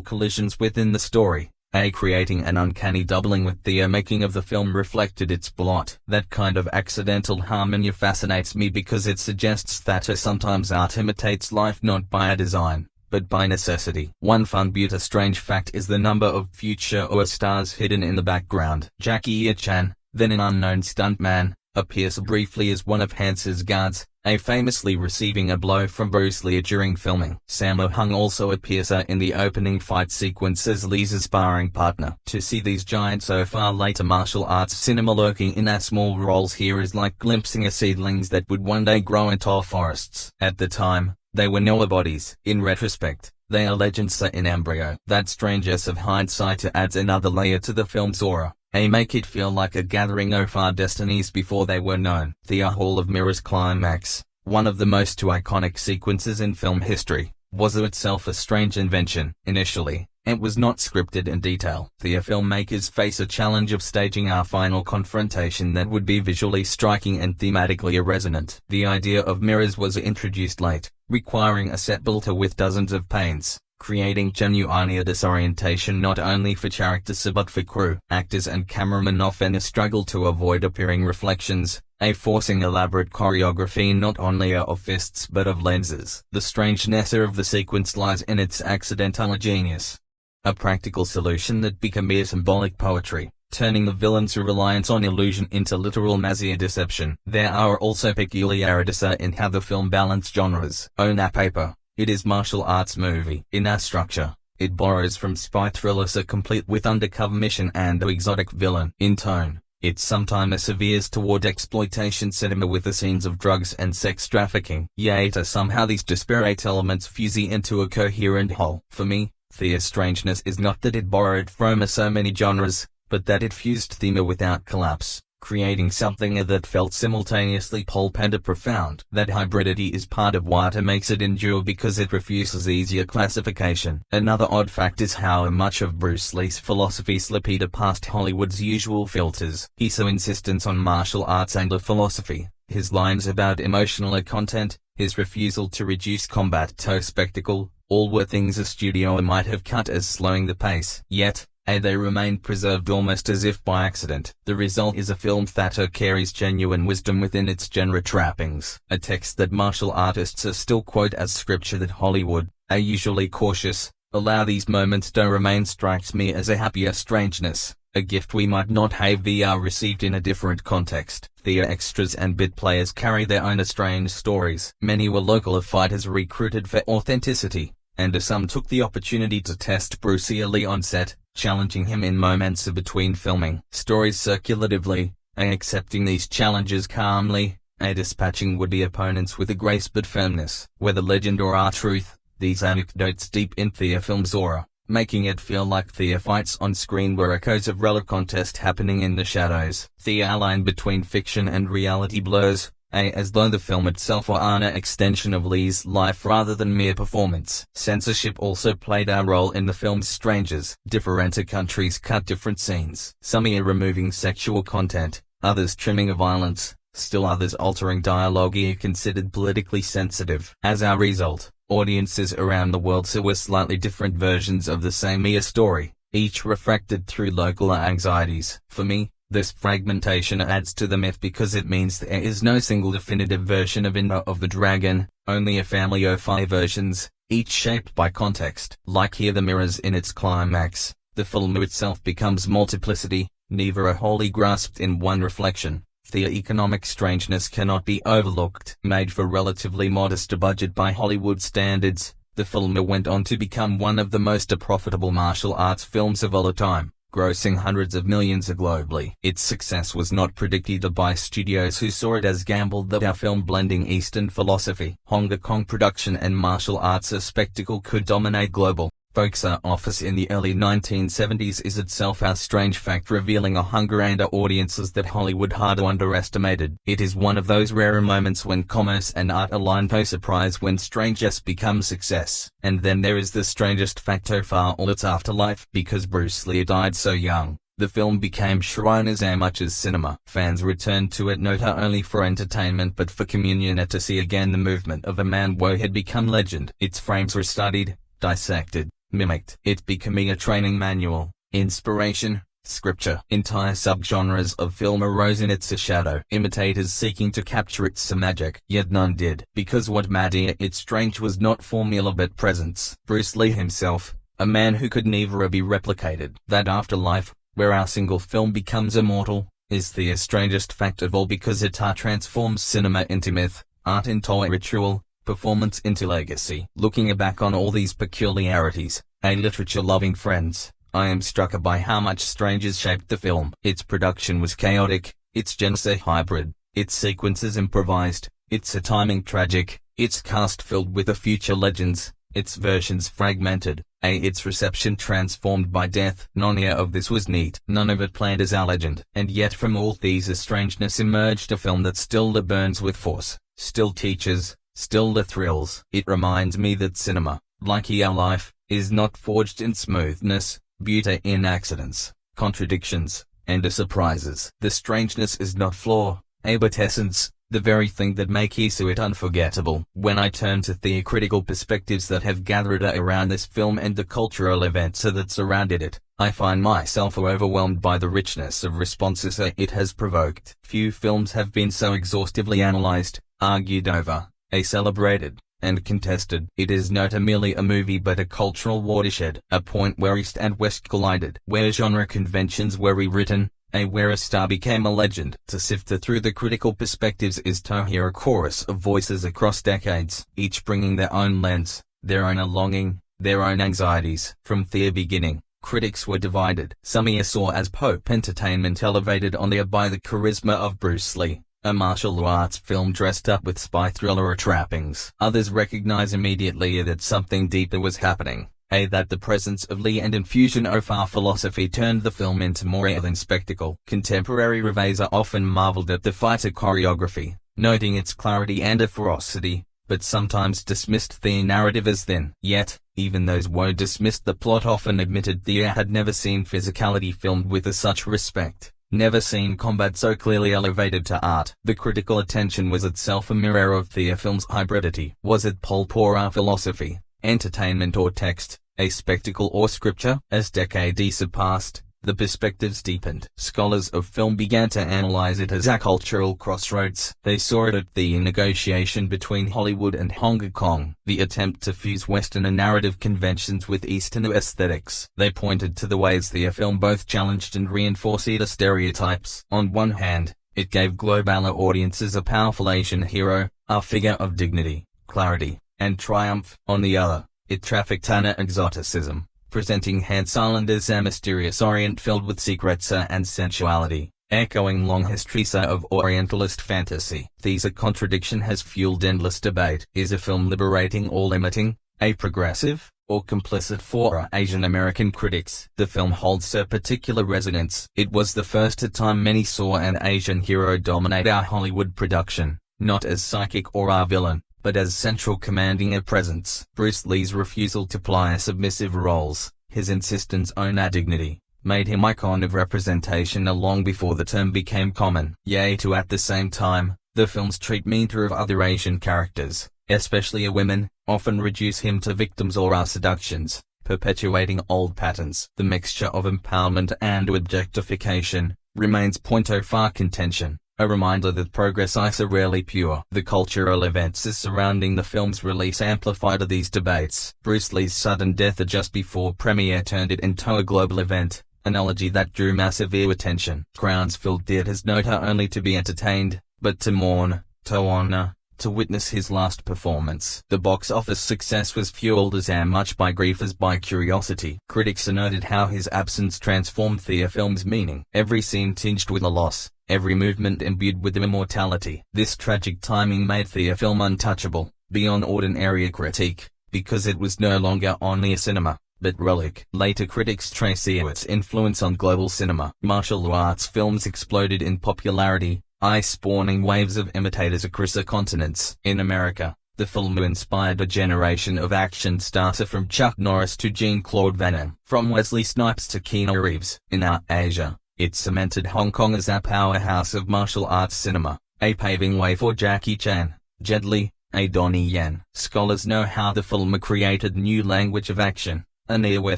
collisions within the story, creating an uncanny doubling with the making of the film reflected its plot. That kind of accidental harmony fascinates me because it suggests that sometimes art imitates life not by design, but by necessity. One fun but strange fact is the number of future stars hidden in the background. Jackie Chan, then an unknown stuntman, appears briefly as one of Han's guards, famously receiving a blow from Bruce Lee during filming. Sammo Hung also appears in the opening fight sequence as Lee's sparring partner. To see these giants so far later martial arts cinema lurking in small roles here is like glimpsing seedlings that would one day grow into forests. At the time, they were nobodies. In retrospect, they are legends in embryo. That strangeness of hindsight adds another layer to the film's aura. Make it feel like a gathering of our destinies before they were known. The Hall of Mirrors climax, one of the most iconic sequences in film history, was itself a strange invention. Initially, it was not scripted in detail. The filmmakers face a challenge of staging our final confrontation that would be visually striking and thematically resonant. The idea of mirrors was introduced late, requiring a set built with dozens of panes, creating genuine disorientation not only for characters but for crew. Actors and cameramen often struggle to avoid appearing reflections, forcing elaborate choreography not only of fists but of lenses. The strangeness of the sequence lies in its accidental genius. A practical solution that became mere symbolic poetry, turning the villain's reliance on illusion into literal massive deception. There are also peculiarities in how the film balanced genres. On paper, it is martial arts movie. In our structure, it borrows from spy thrillers complete with undercover mission and exotic villain. In tone, it sometimes veers toward exploitation cinema with the scenes of drugs and sex trafficking. Yet somehow these disparate elements fuse into a coherent whole. For me, Thea's strangeness is not that it borrowed from so many genres, but that it fused theme without collapse, creating something that felt simultaneously pulp and profound. That hybridity is part of what makes it endure because it refuses easier classification. Another odd fact is how much of Bruce Lee's philosophy slipped past Hollywood's usual filters. He's so insistent on martial arts and philosophy, his lines about emotional content, his refusal to reduce combat to spectacle, all were things a studio might have cut as slowing the pace. Yet, they remain preserved almost as if by accident. The result is a film that carries genuine wisdom within its genre trappings. A text that martial artists still quote as scripture that Hollywood, usually cautious, allow these moments to remain strikes me as a happier strangeness, a gift we might not have received in a different context. The extras and bit players carry their own strange stories. Many were local fighters recruited for authenticity, and some took the opportunity to test Bruce Lee on set, challenging him in moments between filming. Stories circulatively, accepting these challenges calmly, dispatching would-be opponents with a grace but firmness. Whether legend or our truth, these anecdotes deep in Thea film's aura, making it feel like Thea fights on screen were echoes of real contest happening in the shadows. Thea line between fiction and reality blurs, as though the film itself were an extension of Lee's life rather than mere performance. Censorship also played a role in the film's strangeness. Different countries cut different scenes. Some removing sexual content, others trimming violence, still others altering dialogue considered politically sensitive. As a result, audiences around the world saw slightly different versions of the same story, each refracted through local anxieties. For me, this fragmentation adds to the myth because it means there is no single definitive version of Enter of the Dragon, only a family of 5 versions, each shaped by context. Like Here the Mirrors in its climax, the film itself becomes multiplicity, neither are wholly grasped in one reflection. The economic strangeness cannot be overlooked. Made for relatively modest budget by Hollywood standards, the film went on to become one of the most profitable martial arts films of all time, grossing hundreds of millions globally. Its success was not predicted by studios who saw it as gamble that our film blending Eastern philosophy, Hong Kong production and martial arts spectacle could dominate global box office in the early 1970s is itself a strange fact revealing a hunger and audiences that Hollywood had underestimated. It is one of those rare moments when commerce and art align to surprise when strangeness becomes success. And then there is the strangest fact of all its afterlife. Because Bruce Lee died so young, the film became shrine as much as cinema. Fans returned to it not only for entertainment but for communion to see again the movement of a man who had become legend. Its frames were studied, dissected, mimicked. It became a training manual, inspiration, scripture. Entire subgenres of film arose in its shadow, imitators seeking to capture its magic. Yet none did, because what made it strange was not formula but presence. Bruce Lee himself, a man who could never be replicated. That afterlife, where our single film becomes immortal, is the strangest fact of all because it transforms cinema into myth, art into ritual, performance into legacy. Looking back on all these peculiarities, literature-loving friends, I am struck by how much strangers shaped the film. Its production was chaotic, its genre hybrid, its sequences improvised, its timing tragic, its cast filled with future legends, its versions fragmented, its reception transformed by death. None of this was neat, none of it planned as a legend. And yet from all these strangeness emerged a film that still burns with force, still teaches, still thrills. It reminds me that cinema, like our life, is not forged in smoothness, beauty in accidents, contradictions, and surprises. The strangeness is not flaw, but essence, the very thing that make it unforgettable. When I turn to the critical perspectives that have gathered around this film and the cultural events that surrounded it, I find myself overwhelmed by the richness of responses it has provoked. Few films have been so exhaustively analyzed, argued over, celebrated, and contested. It is not merely a movie but a cultural watershed, a point where East and West collided, where genre conventions were rewritten, where a star became a legend. To sift through the critical perspectives is to hear a chorus of voices across decades, each bringing their own lens, their own longing, their own anxieties. From the beginning, critics were divided. Some saw as pop entertainment elevated on air by the charisma of Bruce Lee, a martial arts film dressed up with spy thriller trappings. Others recognize immediately that something deeper was happening, that the presence of Lee and infusion of our philosophy turned the film into more than spectacle. Contemporary reviewers often marveled at the fighter choreography, noting its clarity and ferocity, but sometimes dismissed the narrative as thin. Yet, even those who dismissed the plot often admitted they had never seen physicality filmed with such respect, never seen combat so clearly elevated to art. The critical attention was itself a mirror of the film's hybridity. Was it pulp or philosophy, entertainment or text, a spectacle or scripture? As decades passed, the perspectives deepened. Scholars of film began to analyze it as a cultural crossroads. They saw it at the negotiation between Hollywood and Hong Kong, the attempt to fuse Western narrative conventions with Eastern aesthetics. They pointed to the ways the film both challenged and reinforced stereotypes. On one hand, it gave global audiences a powerful Asian hero, a figure of dignity, clarity, and triumph. On the other, it trafficked in exoticism, presenting Han Island as a mysterious Orient filled with secrets and sensuality, echoing long histories of Orientalist fantasy. This contradiction has fueled endless debate. Is a film liberating or limiting, a progressive, or complicit for Asian American critics? The film holds a particular resonance. It was the first time many saw an Asian hero dominate a Hollywood production, not as psychic or a villain, but as central commanding a presence. Bruce Lee's refusal to play submissive roles, his insistence on dignity, made him icon of representation long before the term became common. Yet at the same time, the film's treatment of other Asian characters, especially women, often reduce him to victims or seductions, perpetuating old patterns. The mixture of empowerment and objectification remains point of contention, a reminder that progress is rarely pure. The cultural events surrounding the film's release amplified these debates. Bruce Lee's sudden death just before premiere turned it into a global event, an elegy that drew massive attention. Crowds filled theaters not only to be entertained, but to mourn, to honor, to witness his last performance. The box office success was fueled as much by grief as by curiosity. Critics noted how his absence transformed the film's meaning. Every scene tinged with a loss, every movement imbued with immortality. This tragic timing made the film untouchable, beyond ordinary critique, because it was no longer only a cinema, but relic. Later critics trace its influence on global cinema. Martial arts films exploded in popularity, spawning waves of imitators across the continents. In America, the film inspired a generation of action stars from Chuck Norris to Jean-Claude Van Damme, from Wesley Snipes to Keanu Reeves. In Asia, it cemented Hong Kong as a powerhouse of martial arts cinema, paving way for Jackie Chan, Jet Li, Donnie Yen. Scholars know how the film created new language of action, an era where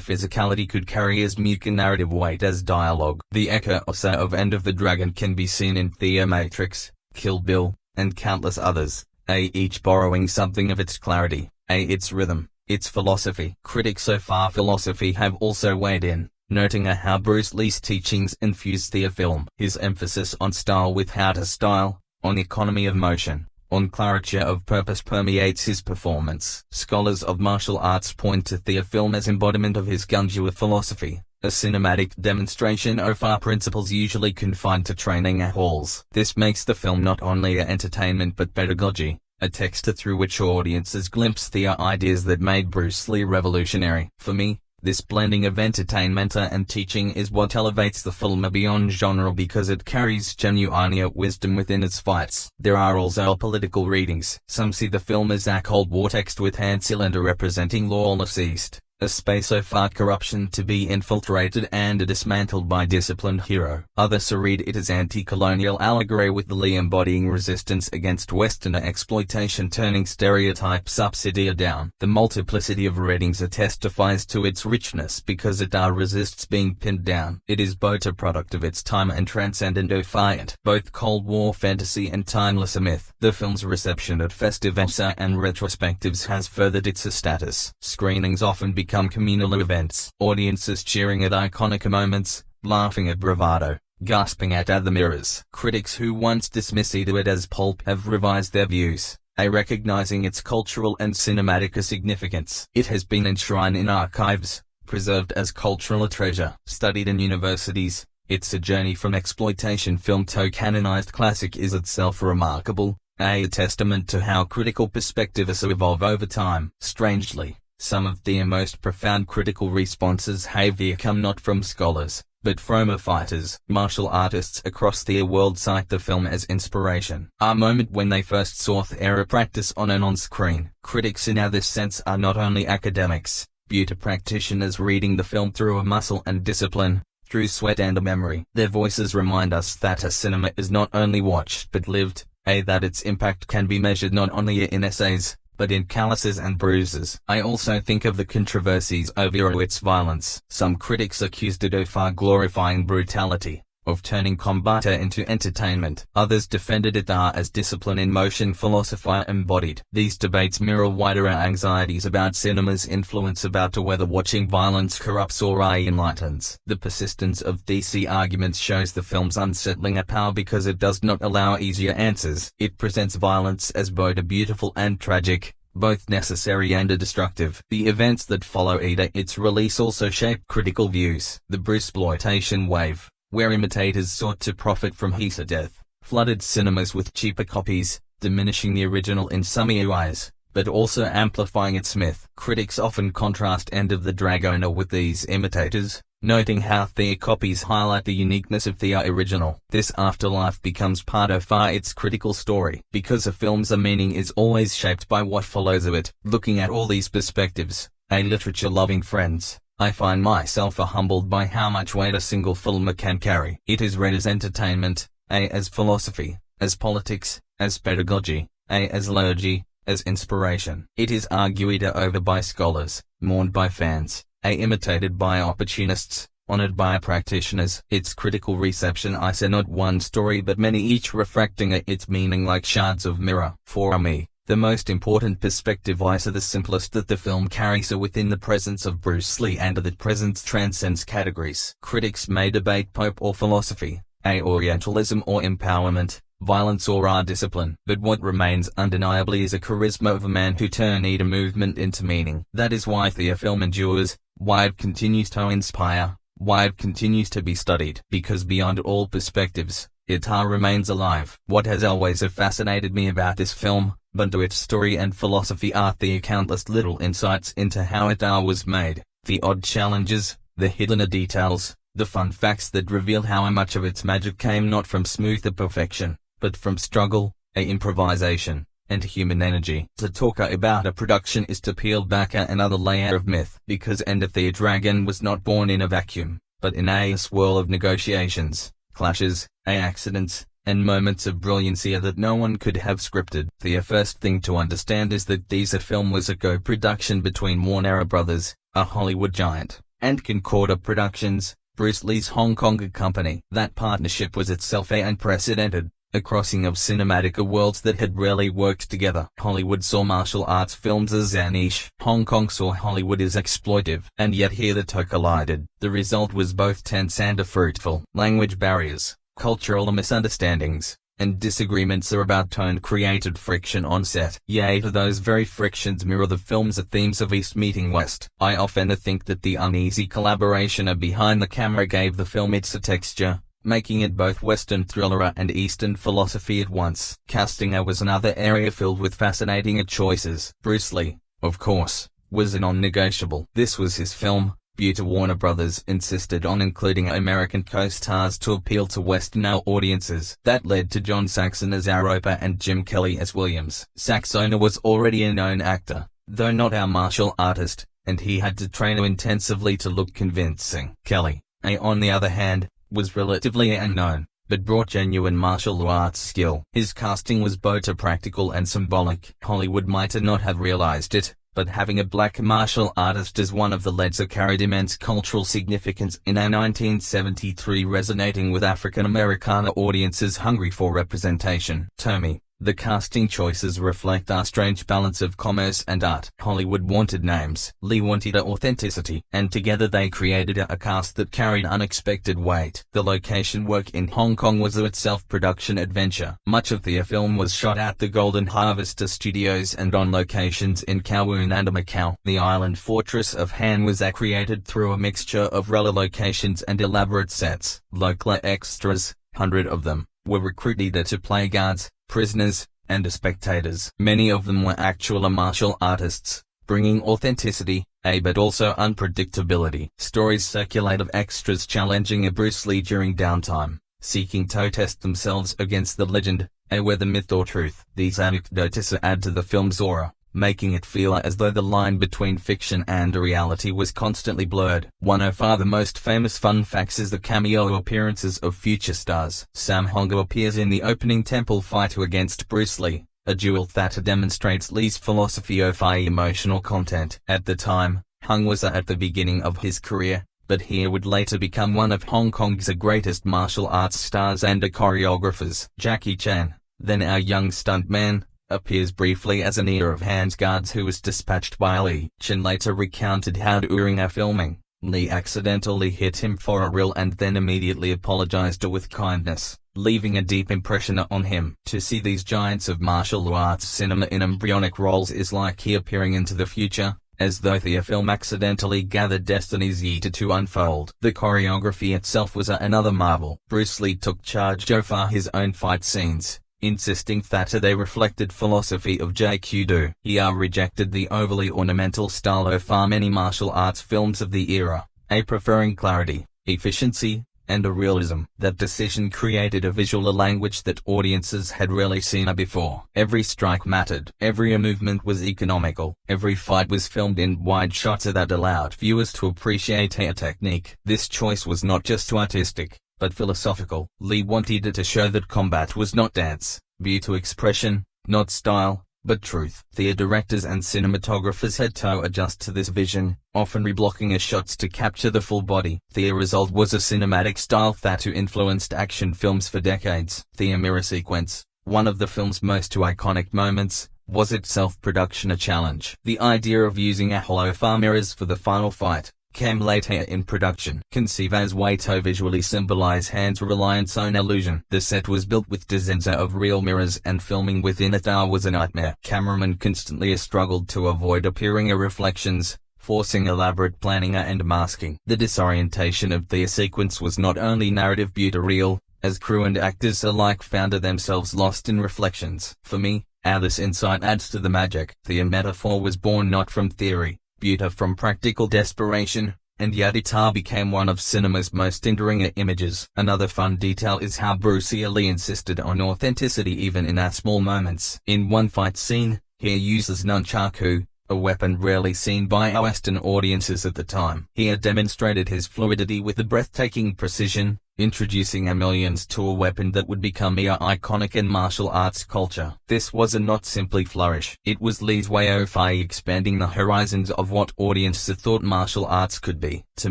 physicality could carry as much narrative weight as dialogue. The echoes of End of the Dragon can be seen in The Matrix, Kill Bill, and countless others, each borrowing something of its clarity, its rhythm, its philosophy. Critics of philosophy have also weighed in, noting how Bruce Lee's teachings infused the film. His emphasis on style without a style, on economy of motion, on clarity of purpose permeates his performance. Scholars of martial arts point to the film as embodiment of his Gunja philosophy, a cinematic demonstration of principles usually confined to training halls. This makes the film not only entertainment but pedagogy, a text through which audiences glimpse the ideas that made Bruce Lee revolutionary. For me, this blending of entertainment and teaching is what elevates the film beyond genre because it carries genuine wisdom within its fights. There are also political readings. Some see the film as a Cold War text with Han Cylinder representing lawless East, a space so far corruption to be infiltrated and dismantled by disciplined hero. Others read it as anti-colonial allegory with the Lee embodying resistance against Westerner exploitation, turning stereotypes upside down. The multiplicity of readings testifies to its richness because it resists being pinned down. It is both a product of its time and transcendent defiant, both Cold War fantasy and timeless myth. The film's reception at festivals and retrospectives has furthered its status. Screenings often become communal events, audiences cheering at iconic moments, laughing at bravado, gasping at other mirrors. Critics who once dismissed it as pulp have revised their views, recognizing its cultural and cinematic significance. It has been enshrined in archives, preserved as cultural treasure, studied in universities. Its journey from exploitation film to canonized classic is itself remarkable, a testament to how critical perspectives evolve over time. Strangely, some of the most profound critical responses have come not from scholars, but from fighters. Martial artists across the world cite the film as inspiration. A moment when they first saw their practice on and on screen. Critics in this sense are not only academics, beauty practitioners reading the film through a muscle and discipline, through sweat and memory. Their voices remind us that cinema is not only watched but lived, that its impact can be measured not only in essays, but in calluses and bruises. I also think of the controversies over its violence. Some critics accused it of glorifying brutality, of turning combat into entertainment. Others defended it as discipline in motion philosophy embodied. These debates mirror wider anxieties about cinema's influence, about whether watching violence corrupts or enlightens. The persistence of these arguments shows the film's unsettling power because it does not allow easier answers. It presents violence as both beautiful and tragic, both necessary and destructive. The events that follow its release also shaped critical views. The Bruceploitation wave, where imitators sought to profit from his death, flooded cinemas with cheaper copies, diminishing the original in some ways, but also amplifying its myth. Critics often contrast End of the Dragon with these imitators, noting how their copies highlight the uniqueness of the original. This afterlife becomes part of its critical story, because a film's meaning is always shaped by what follows of it. Looking at all these perspectives, literature-loving friends, I find myself humbled by how much weight a single film can carry. It is read as entertainment, as philosophy, as politics, as pedagogy, as liturgy, as inspiration. It is argued over by scholars, mourned by fans, imitated by opportunists, honored by practitioners. Its critical reception is not one story but many, each reflecting its meaning like shards of mirror. For me, the most important perspective is the simplest, that the film carries within the presence of Bruce Lee and that presence transcends categories. Critics may debate Pope or philosophy, Orientalism or empowerment, violence or discipline, but what remains undeniably is a charisma of a man who turned a movement into meaning. That is why the film endures, why it continues to inspire, why it continues to be studied, because beyond all perspectives, it remains alive. What has always fascinated me about this film, but to its story and philosophy, are the countless little insights into how it was made, the odd challenges, the hidden details, the fun facts that reveal how much of its magic came not from smooth perfection, but from struggle, improvisation, and human energy. To talk about a production is to peel back another layer of myth, because End of the Dragon was not born in a vacuum, but in a swirl of negotiations, clashes, accidents, and moments of brilliancy that no one could have scripted. The first thing to understand is that this film was a co-production between Warner Brothers, a Hollywood giant, and Concordia Productions, Bruce Lee's Hong Kong company. That partnership was itself unprecedented, a crossing of cinematic worlds that had rarely worked together. Hollywood saw martial arts films as a niche. Hong Kong saw Hollywood as exploitive. And yet here the two collided. The result was both tense and fruitful. Language barriers, cultural misunderstandings, and disagreements about tone created friction on set. Yet those very frictions mirror the film's themes of East meeting West. I often think that the uneasy collaboration behind the camera gave the film its texture, making it both Western thriller and Eastern philosophy at once. Casting was another area filled with fascinating choices. Bruce Lee, of course, was a non-negotiable. This was his film, but Warner Brothers insisted on including American co-stars to appeal to Western audiences. That led to John Saxon as Roper and Jim Kelly as Williams. Saxon was already a known actor, though not our martial artist, and he had to train intensively to look convincing. Kelly, on the other hand, was relatively unknown, but brought genuine martial arts skill. His casting was both practical and symbolic. Hollywood might not have realized it, but having a black martial artist as one of the leads carried immense cultural significance in a 1973 resonating with African Americana audiences hungry for representation. Tommy, the casting choices reflect our strange balance of commerce and art. Hollywood wanted names, Lee wanted authenticity, and together they created a cast that carried unexpected weight. The location work in Hong Kong was a self-production adventure. Much of the film was shot at the Golden Harvester Studios and on locations in Kowloon and Macau. The island fortress of Han was created through a mixture of real locations and elaborate sets. Local extras, 100 of them, were recruited to play guards, prisoners, and spectators. Many of them were actual martial artists, bringing authenticity, but also unpredictability. Stories circulate of extras challenging Bruce Lee during downtime, seeking to test themselves against the legend, whether myth or truth. These anecdotes add to the film's aura, making it feel as though the line between fiction and reality was constantly blurred. One of the most famous fun facts is the cameo appearances of future stars. Sam Hongo appears in the opening temple fight against Bruce Lee, a duel that demonstrates Lee's philosophy of emotional content. At the time, Hung was at the beginning of his career, but he would later become one of Hong Kong's greatest martial arts stars and choreographers. Jackie Chan, then a young stuntman, appears briefly as an ear of Han's guards who was dispatched by Lee. Chan later recounted how during filming, Lee accidentally hit him for a reel and then immediately apologized with kindness, leaving a deep impression on him. To see these giants of martial arts cinema in embryonic roles is like he appearing into the future, as though the film accidentally gathered destinies yet to unfold. The choreography itself was another marvel. Bruce Lee took charge of his own fight scenes, insisting that they reflected philosophy of Jae-Kyudo. He rejected the overly ornamental style of many martial arts films of the era, preferring clarity, efficiency, and realism. That decision created a visual language that audiences had rarely seen before. Every strike mattered. Every movement was economical. Every fight was filmed in wide shots that allowed viewers to appreciate a technique. This choice was not just artistic, but philosophical. Lee wanted to show that combat was not dance, beauty expression, not style, but truth. The directors and cinematographers had to adjust to this vision, often reblocking shots to capture the full body. The result was a cinematic style that influenced action films for decades. The mirror sequence, one of the film's most iconic moments, was itself production challenge. The idea of using hollow mirrors for the final fight came later in production. Conceived as way to visually symbolize Han's reliance on illusion. The set was built with dozens of real mirrors and filming within it was a nightmare. Cameramen constantly struggled to avoid appearing reflections, forcing elaborate planning and masking. The disorientation of the sequence was not only narrative but real, as crew and actors alike found themselves lost in reflections. For me, this insight adds to the magic. The metaphor was born not from theory, but from practical desperation, and yet it became one of cinema's most enduring images. Another fun detail is how Bruce Lee insisted on authenticity even in small moments. In one fight scene, he uses nunchaku, a weapon rarely seen by Western audiences at the time. He had demonstrated his fluidity with a breathtaking precision, introducing millions to a weapon that would become iconic in martial arts culture. This was not simply flourish. It was Lee's way of expanding the horizons of what audiences thought martial arts could be. To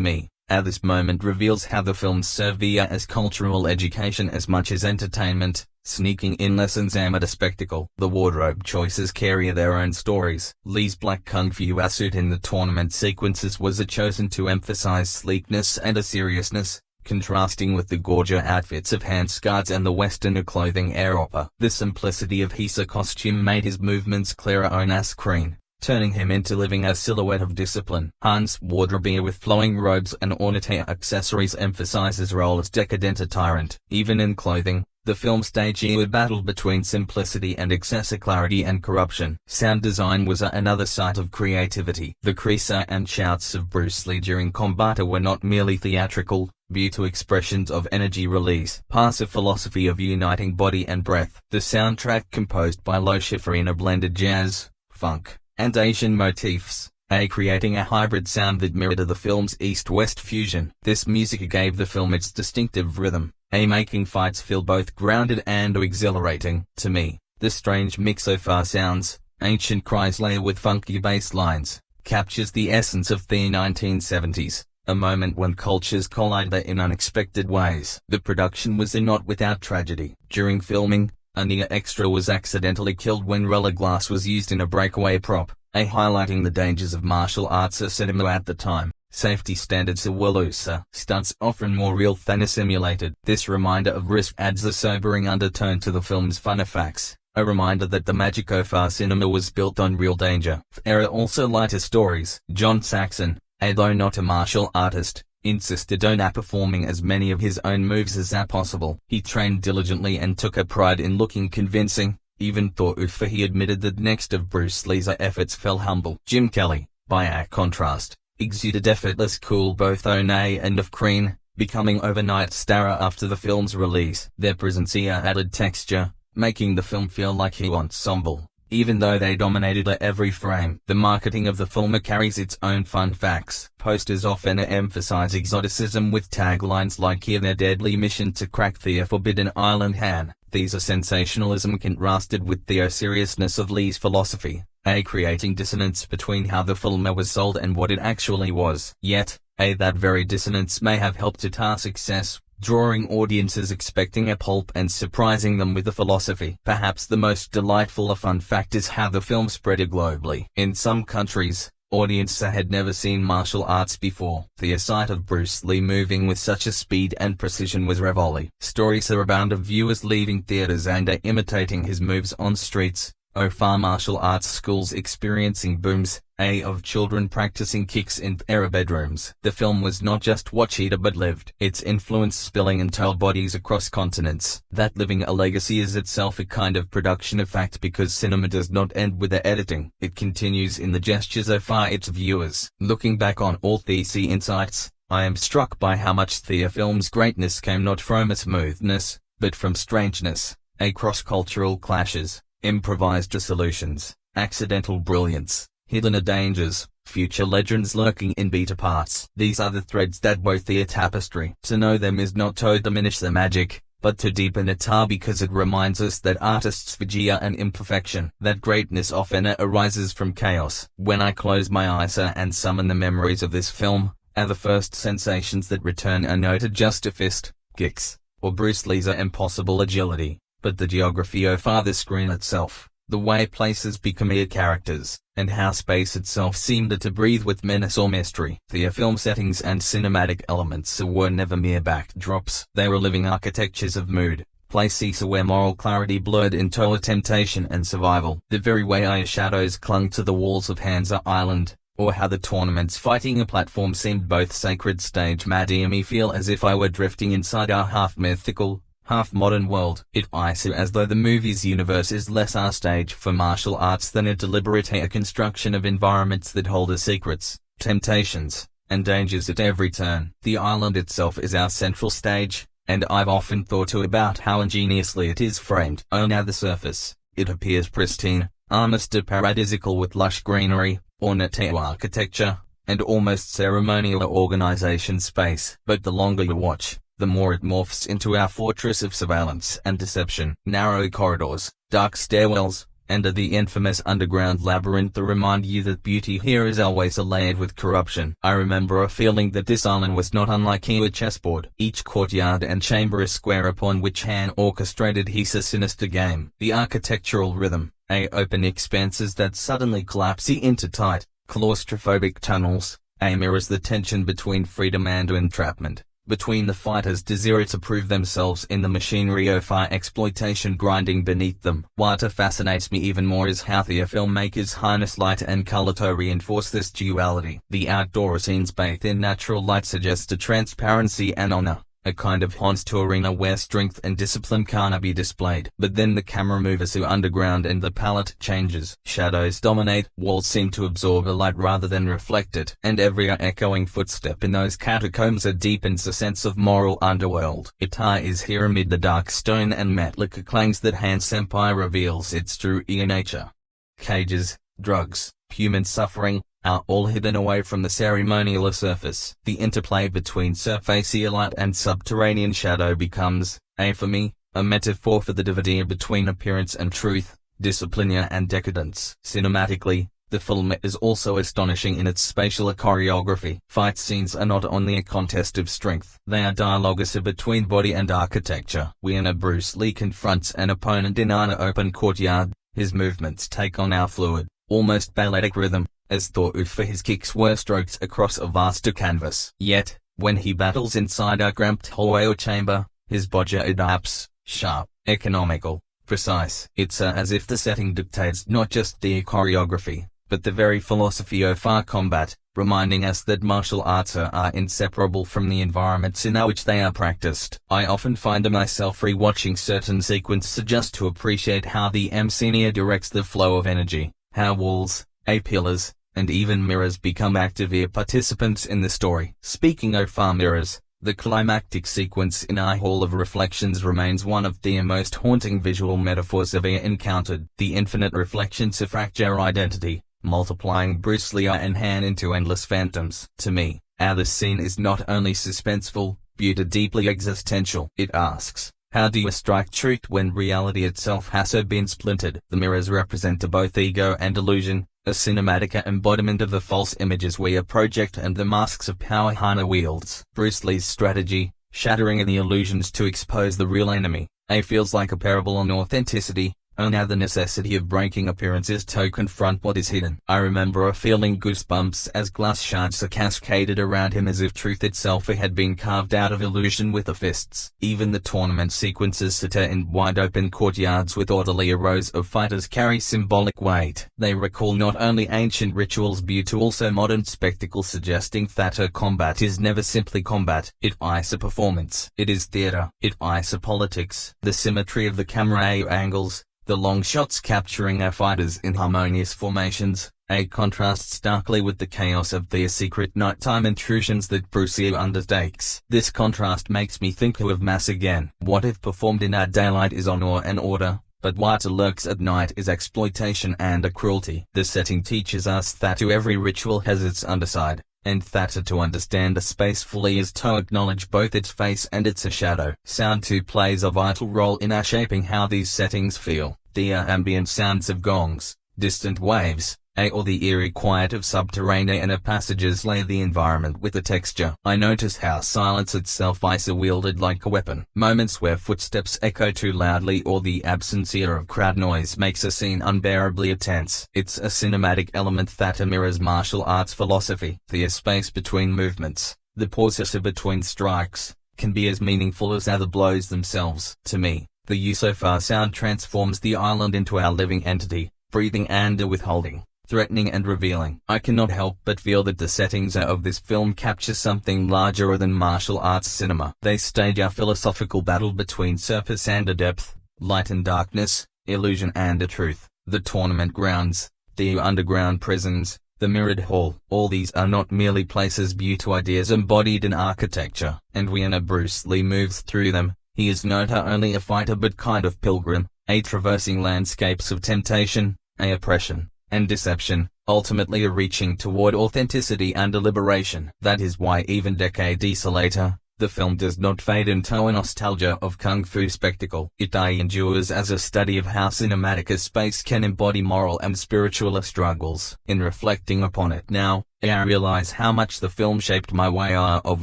me, this moment reveals how the films serve as cultural education as much as entertainment, sneaking in lessons amid a spectacle. The wardrobe choices carry their own stories. Lee's black kung fu suit in the tournament sequences was chosen to emphasize sleekness and seriousness, contrasting with the gorgeous outfits of Han's guards and the Western clothing era. The simplicity of his costume made his movements clearer on screen, turning him into living a silhouette of discipline. Han's wardrobe with flowing robes and ornate accessories emphasizes role as decadent tyrant. Even in clothing, the film staged a battle between simplicity and excessive clarity and corruption. Sound design was another site of creativity. The cries and shouts of Bruce Lee during combat were not merely theatrical, but expressions of energy release. Past a philosophy of uniting body and breath. The soundtrack composed by Lo Schifrin blended jazz, funk, and Asian motifs, creating a hybrid sound that mirrored the film's east-west fusion. This music gave the film its distinctive rhythm, making fights feel both grounded and exhilarating. To me, the strange mix of sounds, ancient cries layered with funky bass lines, captures the essence of the 1970s, a moment when cultures collided in unexpected ways. The production was not without tragedy. During filming, a near extra was accidentally killed when Gorilla Glass was used in a breakaway prop, highlighting the dangers of martial arts cinema at the time. Safety standards were looser, stunts often more real than simulated. This reminder of risk adds a sobering undertone to the film's fun effects, a reminder that the magic of cinema was built on real danger. Era also lighter stories. John Saxon, though not a martial artist, insisted on performing as many of his own moves as possible. He trained diligently and took a pride in looking convincing, even though he admitted that next of Bruce Lee's efforts fell humble. Jim Kelly, by contrast, exuded effortless cool both on and off screen, becoming overnight star after the film's release. Their presence added texture, making the film feel like an ensemble, even though they dominated every frame. The marketing of the film carries its own fun facts. Posters often emphasize exoticism with taglines like their deadly mission to crack the Forbidden Island Han. These sensationalism contrasted with the seriousness of Lee's philosophy, creating dissonance between how the film was sold and what it actually was. Yet, that very dissonance may have helped it success, drawing audiences expecting a pulp and surprising them with the philosophy. Perhaps the most delightful fun fact is how the film spread globally. In some countries, audiences had never seen martial arts before. The sight of Bruce Lee moving with such a speed and precision was revealing. Stories are abound of viewers leaving theaters and imitating his moves on streets, martial arts schools experiencing booms, of children practicing kicks in their bedrooms. The film was not just watched but lived, its influence spilling into our bodies across continents. That living a legacy is itself a kind of production effect, because cinema does not end with the editing. It continues in the gestures of its viewers. Looking back on all these insights, I am struck by how much the film's greatness came not from its smoothness, but from strangeness, cross-cultural clashes, improvised solutions, accidental brilliance, hidden dangers, future legends lurking in beta parts. These are the threads that weave the tapestry. To know them is not to diminish the magic, but to deepen it, because it reminds us that artists forgive an imperfection, that greatness often arises from chaos. When I close my eyes and summon the memories of this film, the first sensations that return are not just a fist, kicks, or Bruce Lee's impossible agility, but the geography of the screen itself, the way places become characters, and how space itself seemed to breathe with menace or mystery. The film settings and cinematic elements were never mere backdrops. They were living architectures of mood, places where moral clarity blurred into temptation and survival. The very way shadows clung to the walls of Hansa Island, or how the tournament's fighting a platform seemed both sacred stage made me feel as if I were drifting inside our half-mythical, half-modern world. It is as though the movie's universe is less a stage for martial arts than a deliberate construction of environments that hold secrets, temptations, and dangers at every turn. The island itself is our central stage, and I've often thought about how ingeniously it is framed. On the surface, it appears pristine, almost paradisical, with lush greenery, ornate architecture, and almost ceremonial organization space. But the longer you watch, the more it morphs into our fortress of surveillance and deception. Narrow corridors, dark stairwells, and the infamous underground labyrinth remind you that beauty here is always layered with corruption. I remember feeling that this island was not unlike a chessboard. Each courtyard and chamber a square upon which Han orchestrated his sinister game. The architectural rhythm, open expanses that suddenly collapse into tight, claustrophobic tunnels, mirrors the tension between freedom and entrapment, between the fighters' desire to prove themselves in the machinery of exploitation grinding beneath them. What fascinates me even more is how the filmmakers harness light and color to reinforce this duality. The outdoor scenes bathed in natural light suggest a transparency and honor, a kind of haunts to arena where strength and discipline can't be displayed. But then the camera moves to underground and the palette changes. Shadows dominate, walls seem to absorb the light rather than reflect it, and every echoing footstep in those catacombs deepens a sense of moral underworld. It is here amid the dark stone and metallic clangs that Han's empire reveals its true nature. Cages, drugs, human suffering, are all hidden away from the ceremonial surface. The interplay between surfacial light and subterranean shadow becomes, for me, a metaphor for the division between appearance and truth, discipline and decadence. Cinematically, the film is also astonishing in its spatial choreography. Fight scenes are not only a contest of strength, they are dialogues between body and architecture. When Bruce Lee confronts an opponent in an open courtyard, his movements take on a fluid, almost balletic rhythm, as though for his kicks were strokes across a vast canvas. Yet, when he battles inside a cramped hallway or chamber, his body adapts, sharp, economical, precise. It's as if the setting dictates not just the choreography, but the very philosophy of our combat, reminding us that martial arts are inseparable from the environments in which they are practiced. I often find myself rewatching certain sequences just to appreciate how the MC directs the flow of energy, how walls, pillars, and even mirrors become active participants in the story. Speaking of mirrors, the climactic sequence in A Hall of Reflections remains one of the most haunting visual metaphors I've encountered. The infinite reflections of fracture identity, multiplying Bruce Lee and Han into endless phantoms. To me, the scene is not only suspenseful, but deeply existential. It asks, how do you strike truth when reality itself has so been splintered? The mirrors represent both ego and illusion, a cinematic embodiment of the false images we project and the masks of power Han wields. Bruce Lee's strategy, shattering the illusions to expose the real enemy, feels like a parable on authenticity, on the necessity of breaking appearances to confront what is hidden. I remember feeling goosebumps as glass shards cascaded around him as if truth itself had been carved out of illusion with the fists. Even the tournament sequences set in wide-open courtyards with orderly rows of fighters carry symbolic weight. They recall not only ancient rituals but also modern spectacle, suggesting that combat is never simply combat. It is a performance. It is theater. It is politics. The symmetry of the camera angles, the long shots capturing our fighters in harmonious formations, contrasts starkly with the chaos of the secret nighttime intrusions that Bruce Lee undertakes. This contrast makes me think of mass again. What if performed in daylight is honor and order, but what lurks at night is exploitation and cruelty? The setting teaches us that every ritual has its underside, and that to understand a space fully is to acknowledge both its face and its shadow. Sound too plays a vital role in shaping how these settings feel. The ambient sounds of gongs, distant waves, or the eerie quiet of subterranean passages lay the environment with a texture. I notice how silence itself is wielded like a weapon. Moments where footsteps echo too loudly or the absence of crowd noise makes a scene unbearably tense. It's a cinematic element that mirrors martial arts philosophy. The space between movements, the pauses between strikes, can be as meaningful as the blows themselves. To me, the use of sound transforms the island into a living entity, breathing and withholding, threatening and revealing. I cannot help but feel that the settings of this film capture something larger than martial arts cinema. They stage a philosophical battle between surface and depth, light and darkness, illusion and truth. The tournament grounds, the underground prisons, the mirrored hall, all these are not merely places but ideas embodied in architecture. And when Bruce Lee moves through them, he is not only a fighter but kind of pilgrim, traversing landscapes of temptation, oppression, and deception, ultimately reaching toward authenticity and liberation. That is why even decades later, the film does not fade into a nostalgia of kung fu spectacle. It endures as a study of how cinematic space can embody moral and spiritual struggles. In reflecting upon it now, I realize how much the film shaped my way of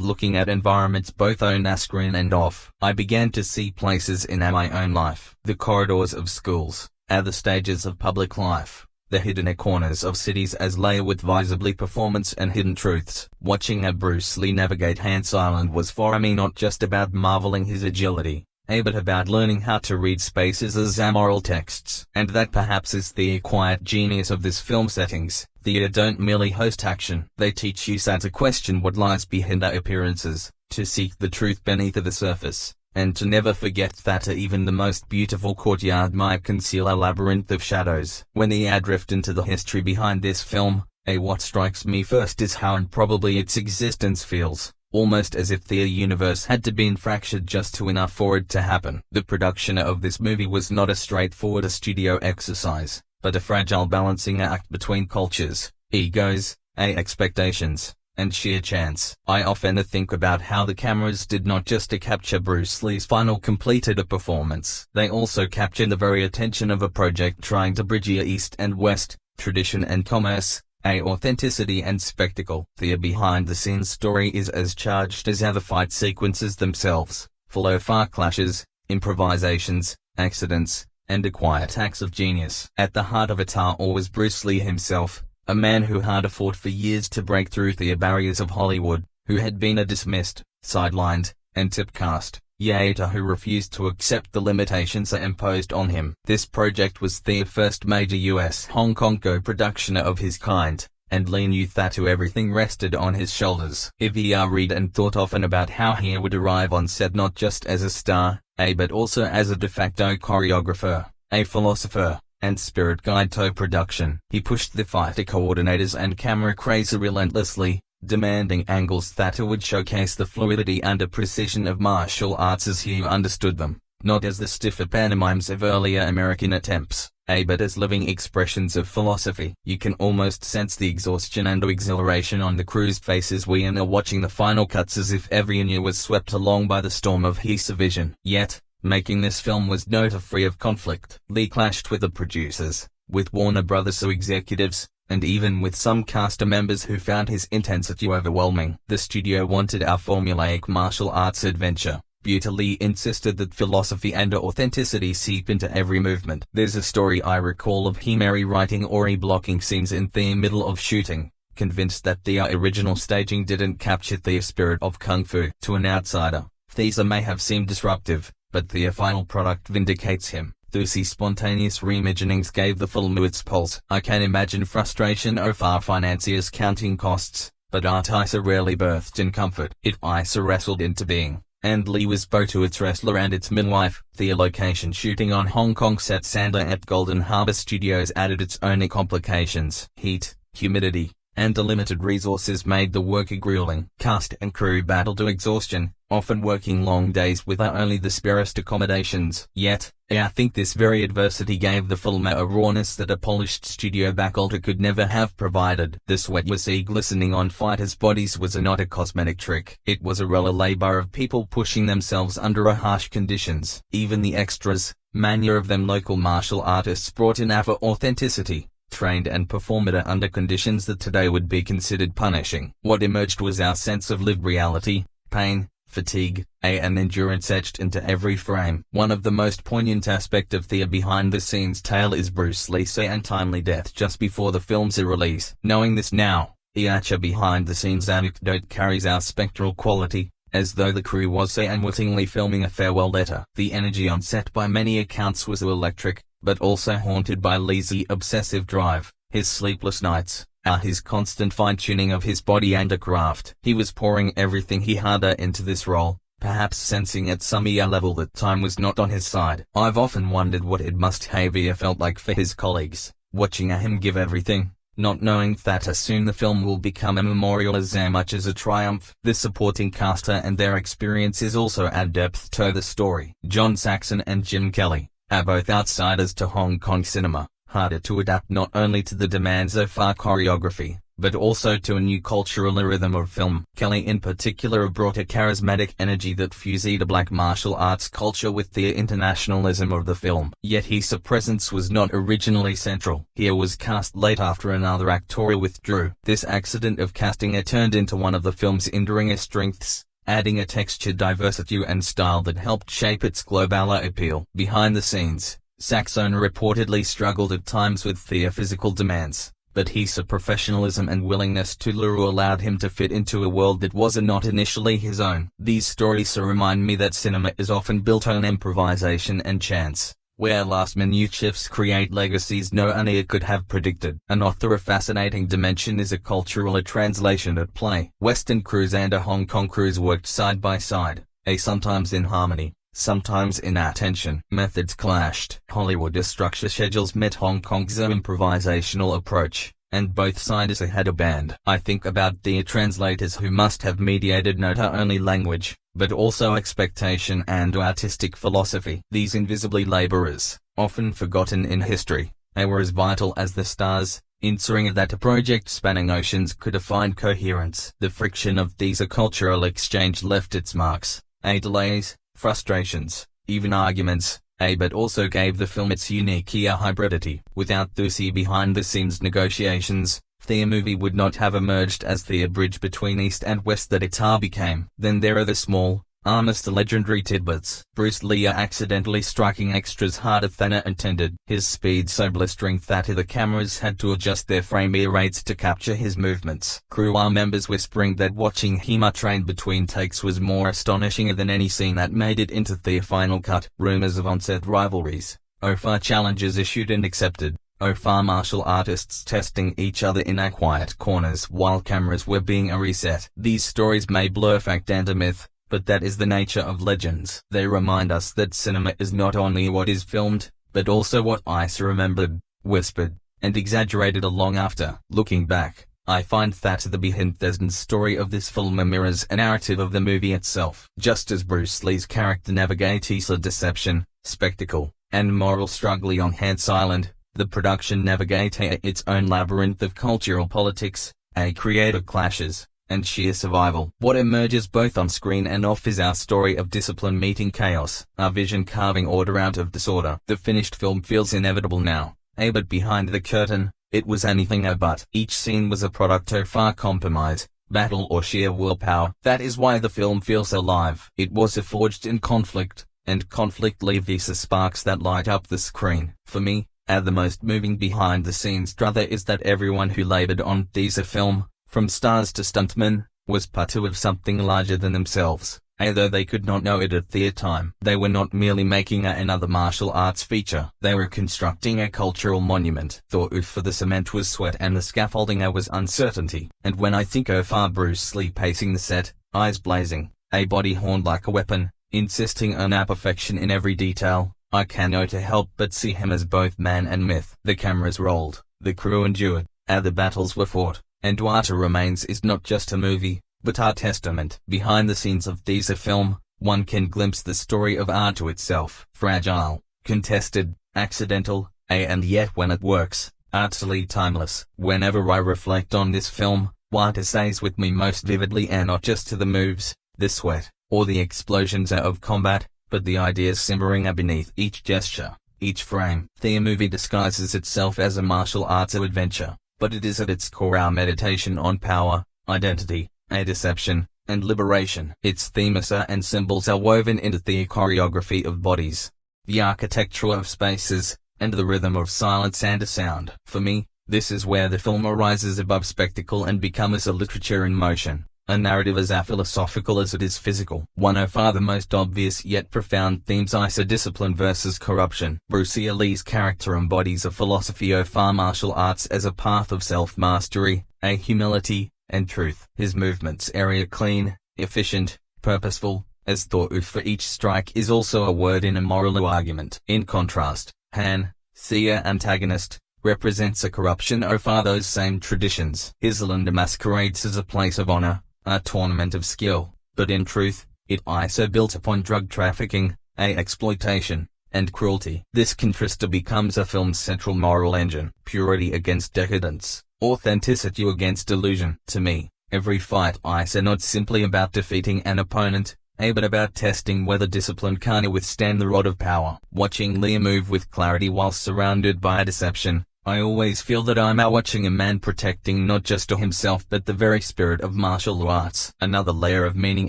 looking at environments both on screen and off. I began to see places in my own life, the corridors of schools, the stages of public life, the hidden corners of cities as layer with visibly performance and hidden truths. Watching Bruce Lee navigate Hans Island was for me not just about marveling his agility, but about learning how to read spaces as moral texts. And that perhaps is the quiet genius of this film settings. They don't merely host action, they teach you to question what lies behind our appearances, to seek the truth beneath the surface, and to never forget that even the most beautiful courtyard might conceal a labyrinth of shadows. When I drift into the history behind this film, what strikes me first is how improbably its existence feels, almost as if the universe had to been fractured just enough for it to happen. The production of this movie was not a straightforward studio exercise, but a fragile balancing act between cultures, egos, expectations, and sheer chance. I often think about how the cameras did not just to capture Bruce Lee's final completed a performance. They also captured the very attention of a project trying to bridge East and West, tradition and commerce, authenticity and spectacle. The behind-the-scenes story is as charged as ever fight sequences themselves, full of far clashes, improvisations, accidents, and a quiet acts of genius. At the heart of it all was Bruce Lee himself, a man who had fought for years to break through the barriers of Hollywood, who had been dismissed, sidelined, and typecast, yet who refused to accept the limitations imposed on him. This project was the first major U.S. Hong Kong co-production of his kind, and Lee knew that everything rested on his shoulders. He read and thought often about how he would arrive on set not just as a star, but also as a de facto choreographer, a philosopher, and spirit guide to production. He pushed the fighter coordinators and camera crews relentlessly, demanding angles that would showcase the fluidity and precision of martial arts as he understood them, not as the stiffer pantomimes of earlier American attempts, but as living expressions of philosophy. You can almost sense the exhaustion and exhilaration on the crew's faces when are watching the final cuts, as if every inch was swept along by the storm of his vision. Yet, making this film was not free of conflict. Lee clashed with the producers, with Warner Brothers executives, and even with some cast members who found his intensity overwhelming. The studio wanted a formulaic martial arts adventure. Lee insisted that philosophy and authenticity seep into every movement. There's a story I recall of him rewriting or blocking scenes in the middle of shooting, convinced that the original staging didn't capture the spirit of Kung Fu. To an outsider, these may have seemed disruptive, but the final product vindicates him. Those spontaneous reimaginings gave the film its pulse. I can imagine frustration of our financiers counting costs, but art ISA rarely birthed in comfort. It ISA wrestled into being, and Lee was both its wrestler and its midwife. The location shooting on Hong Kong set Sanda at Golden Harbour Studios added its own complications. Heat, humidity, and the limited resources made the work grueling. Cast and crew battled to exhaustion, often working long days with only the sparest accommodations. Yet, I think this very adversity gave the film a rawness that a polished studio backlot could never have provided. The sweat was glistening on fighters' bodies was not a cosmetic trick. It was a real labor of people pushing themselves under harsh conditions. Even the extras, many of them local martial artists, brought in authenticity, trained and performed under conditions that today would be considered punishing. What emerged was our sense of lived reality, pain, fatigue, and endurance etched into every frame. One of the most poignant aspects of the behind-the-scenes tale is Bruce Lee's untimely death just before the film's release. Knowing this now, each behind-the-scenes anecdote carries our spectral quality, as though the crew was unwittingly filming a farewell letter. The energy on set by many accounts was electric, but also haunted by Lee's obsessive drive, his sleepless nights, his constant fine-tuning of his body and craft. He was pouring everything he had into this role, perhaps sensing at some level that time was not on his side. I've often wondered what it must have felt like for his colleagues, watching him give everything, not knowing that soon the film will become a memorial as much as a triumph. The supporting cast and their experiences also add depth to the story. John Saxon and Jim Kelly are both outsiders to Hong Kong cinema, harder to adapt not only to the demands of choreography, but also to a new cultural rhythm of film. Kelly in particular brought a charismatic energy that fused black martial arts culture with the internationalism of the film. Yet his presence was not originally central. He was cast late after another actor withdrew. This accident of casting turned into one of the film's enduring strengths, adding a texture, diversity and style that helped shape its global appeal. Behind the scenes, Saxon reportedly struggled at times with the physical demands, but his professionalism and willingness to lure allowed him to fit into a world that was not initially his own. These stories remind me that cinema is often built on improvisation and chance, where last-minute shifts create legacies no one could have predicted. Another fascinating dimension is a cultural translation at play. Western crews and Hong Kong crews worked side by side, sometimes in harmony, sometimes in tension. Methods clashed. Hollywood structure schedules met Hong Kong's improvisational approach, and both sides had a band. I think about the translators who must have mediated not only language, but also expectation and artistic philosophy. These invisibly laborers, often forgotten in history, they were as vital as the stars, ensuring that a project spanning oceans could find coherence. The friction of these cultural exchange left its marks, delays, frustrations, even arguments, but also gave the film its unique hybridity. Without those behind-the-scenes negotiations, the movie would not have emerged as the bridge between East and West that it became. Then there are the small, honest legendary tidbits. Bruce Lee accidentally striking extras harder than intended. His speed so blistering that the cameras had to adjust their frame rates to capture his movements. Crew members whispering that watching him train between takes was more astonishing than any scene that made it into the final cut. Rumors of on-set rivalries. OFA challenges issued and accepted. OFA martial artists testing each other in quiet corners while cameras were being reset. These stories may blur fact and myth, but that is the nature of legends. They remind us that cinema is not only what is filmed, but also what is remembered, whispered, and exaggerated long after. Looking back, I find that the behind-the-scenes story of this film mirrors a narrative of the movie itself. Just as Bruce Lee's character navigates deception, spectacle, and moral struggle on Hans Island, the production navigates its own labyrinth of cultural politics, creative clashes, and sheer survival. What emerges both on screen and off is our story of discipline meeting chaos, our vision carving order out of disorder. The finished film feels inevitable now, but behind the curtain, it was anything but. Each scene was a product of compromise, battle or sheer willpower. That is why the film feels alive. It was forged in conflict, and conflict leaves the sparks that light up the screen. For me, the most moving behind-the-scenes truth is that everyone who labored on this film, from stars to stuntmen, was part of something larger than themselves. Though they could not know it at the time. They were not merely making another martial arts feature. They were constructing a cultural monument. For the cement was sweat and the scaffolding was uncertainty. And when I think of Bruce Lee pacing the set, eyes blazing, a body horned like a weapon, insisting on perfection in every detail, I cannot help but see him as both man and myth. The cameras rolled, the crew endured, the battles were fought, and What Remains is not just a movie, but a testament. Behind the scenes of this film, one can glimpse the story of art to itself. Fragile, contested, accidental, and yet when it works, utterly timeless. Whenever I reflect on this film, what stays with me most vividly are not just the moves, the sweat, or the explosions of combat, but the ideas simmering beneath each gesture, each frame. The movie disguises itself as a martial arts adventure, but it is at its core our meditation on power, identity, deception, and liberation. Its themes and symbols are woven into the choreography of bodies, the architecture of spaces, and the rhythm of silence and sound. For me, this is where the film rises above spectacle and becomes a literature in motion. A narrative as philosophical as it is physical. One of the most obvious yet profound themes is discipline versus corruption. Bruce Lee's character embodies a philosophy of martial arts as a path of self-mastery, humility, and truth. His movements are clean, efficient, purposeful, as thought for each strike is also a word in a moral argument. In contrast, Han, the antagonist, represents a corruption of those same traditions. Island masquerades as a place of honor, a tournament of skill, but in truth, it is built upon drug trafficking, exploitation, and cruelty. This contrast becomes a film's central moral engine. Purity against decadence, authenticity against illusion. To me, every fight is not simply about defeating an opponent, but about testing whether discipline can withstand the rod of power. Watching Lee move with clarity while surrounded by deception, I always feel that I'm watching a man protecting not just himself but the very spirit of martial arts. Another layer of meaning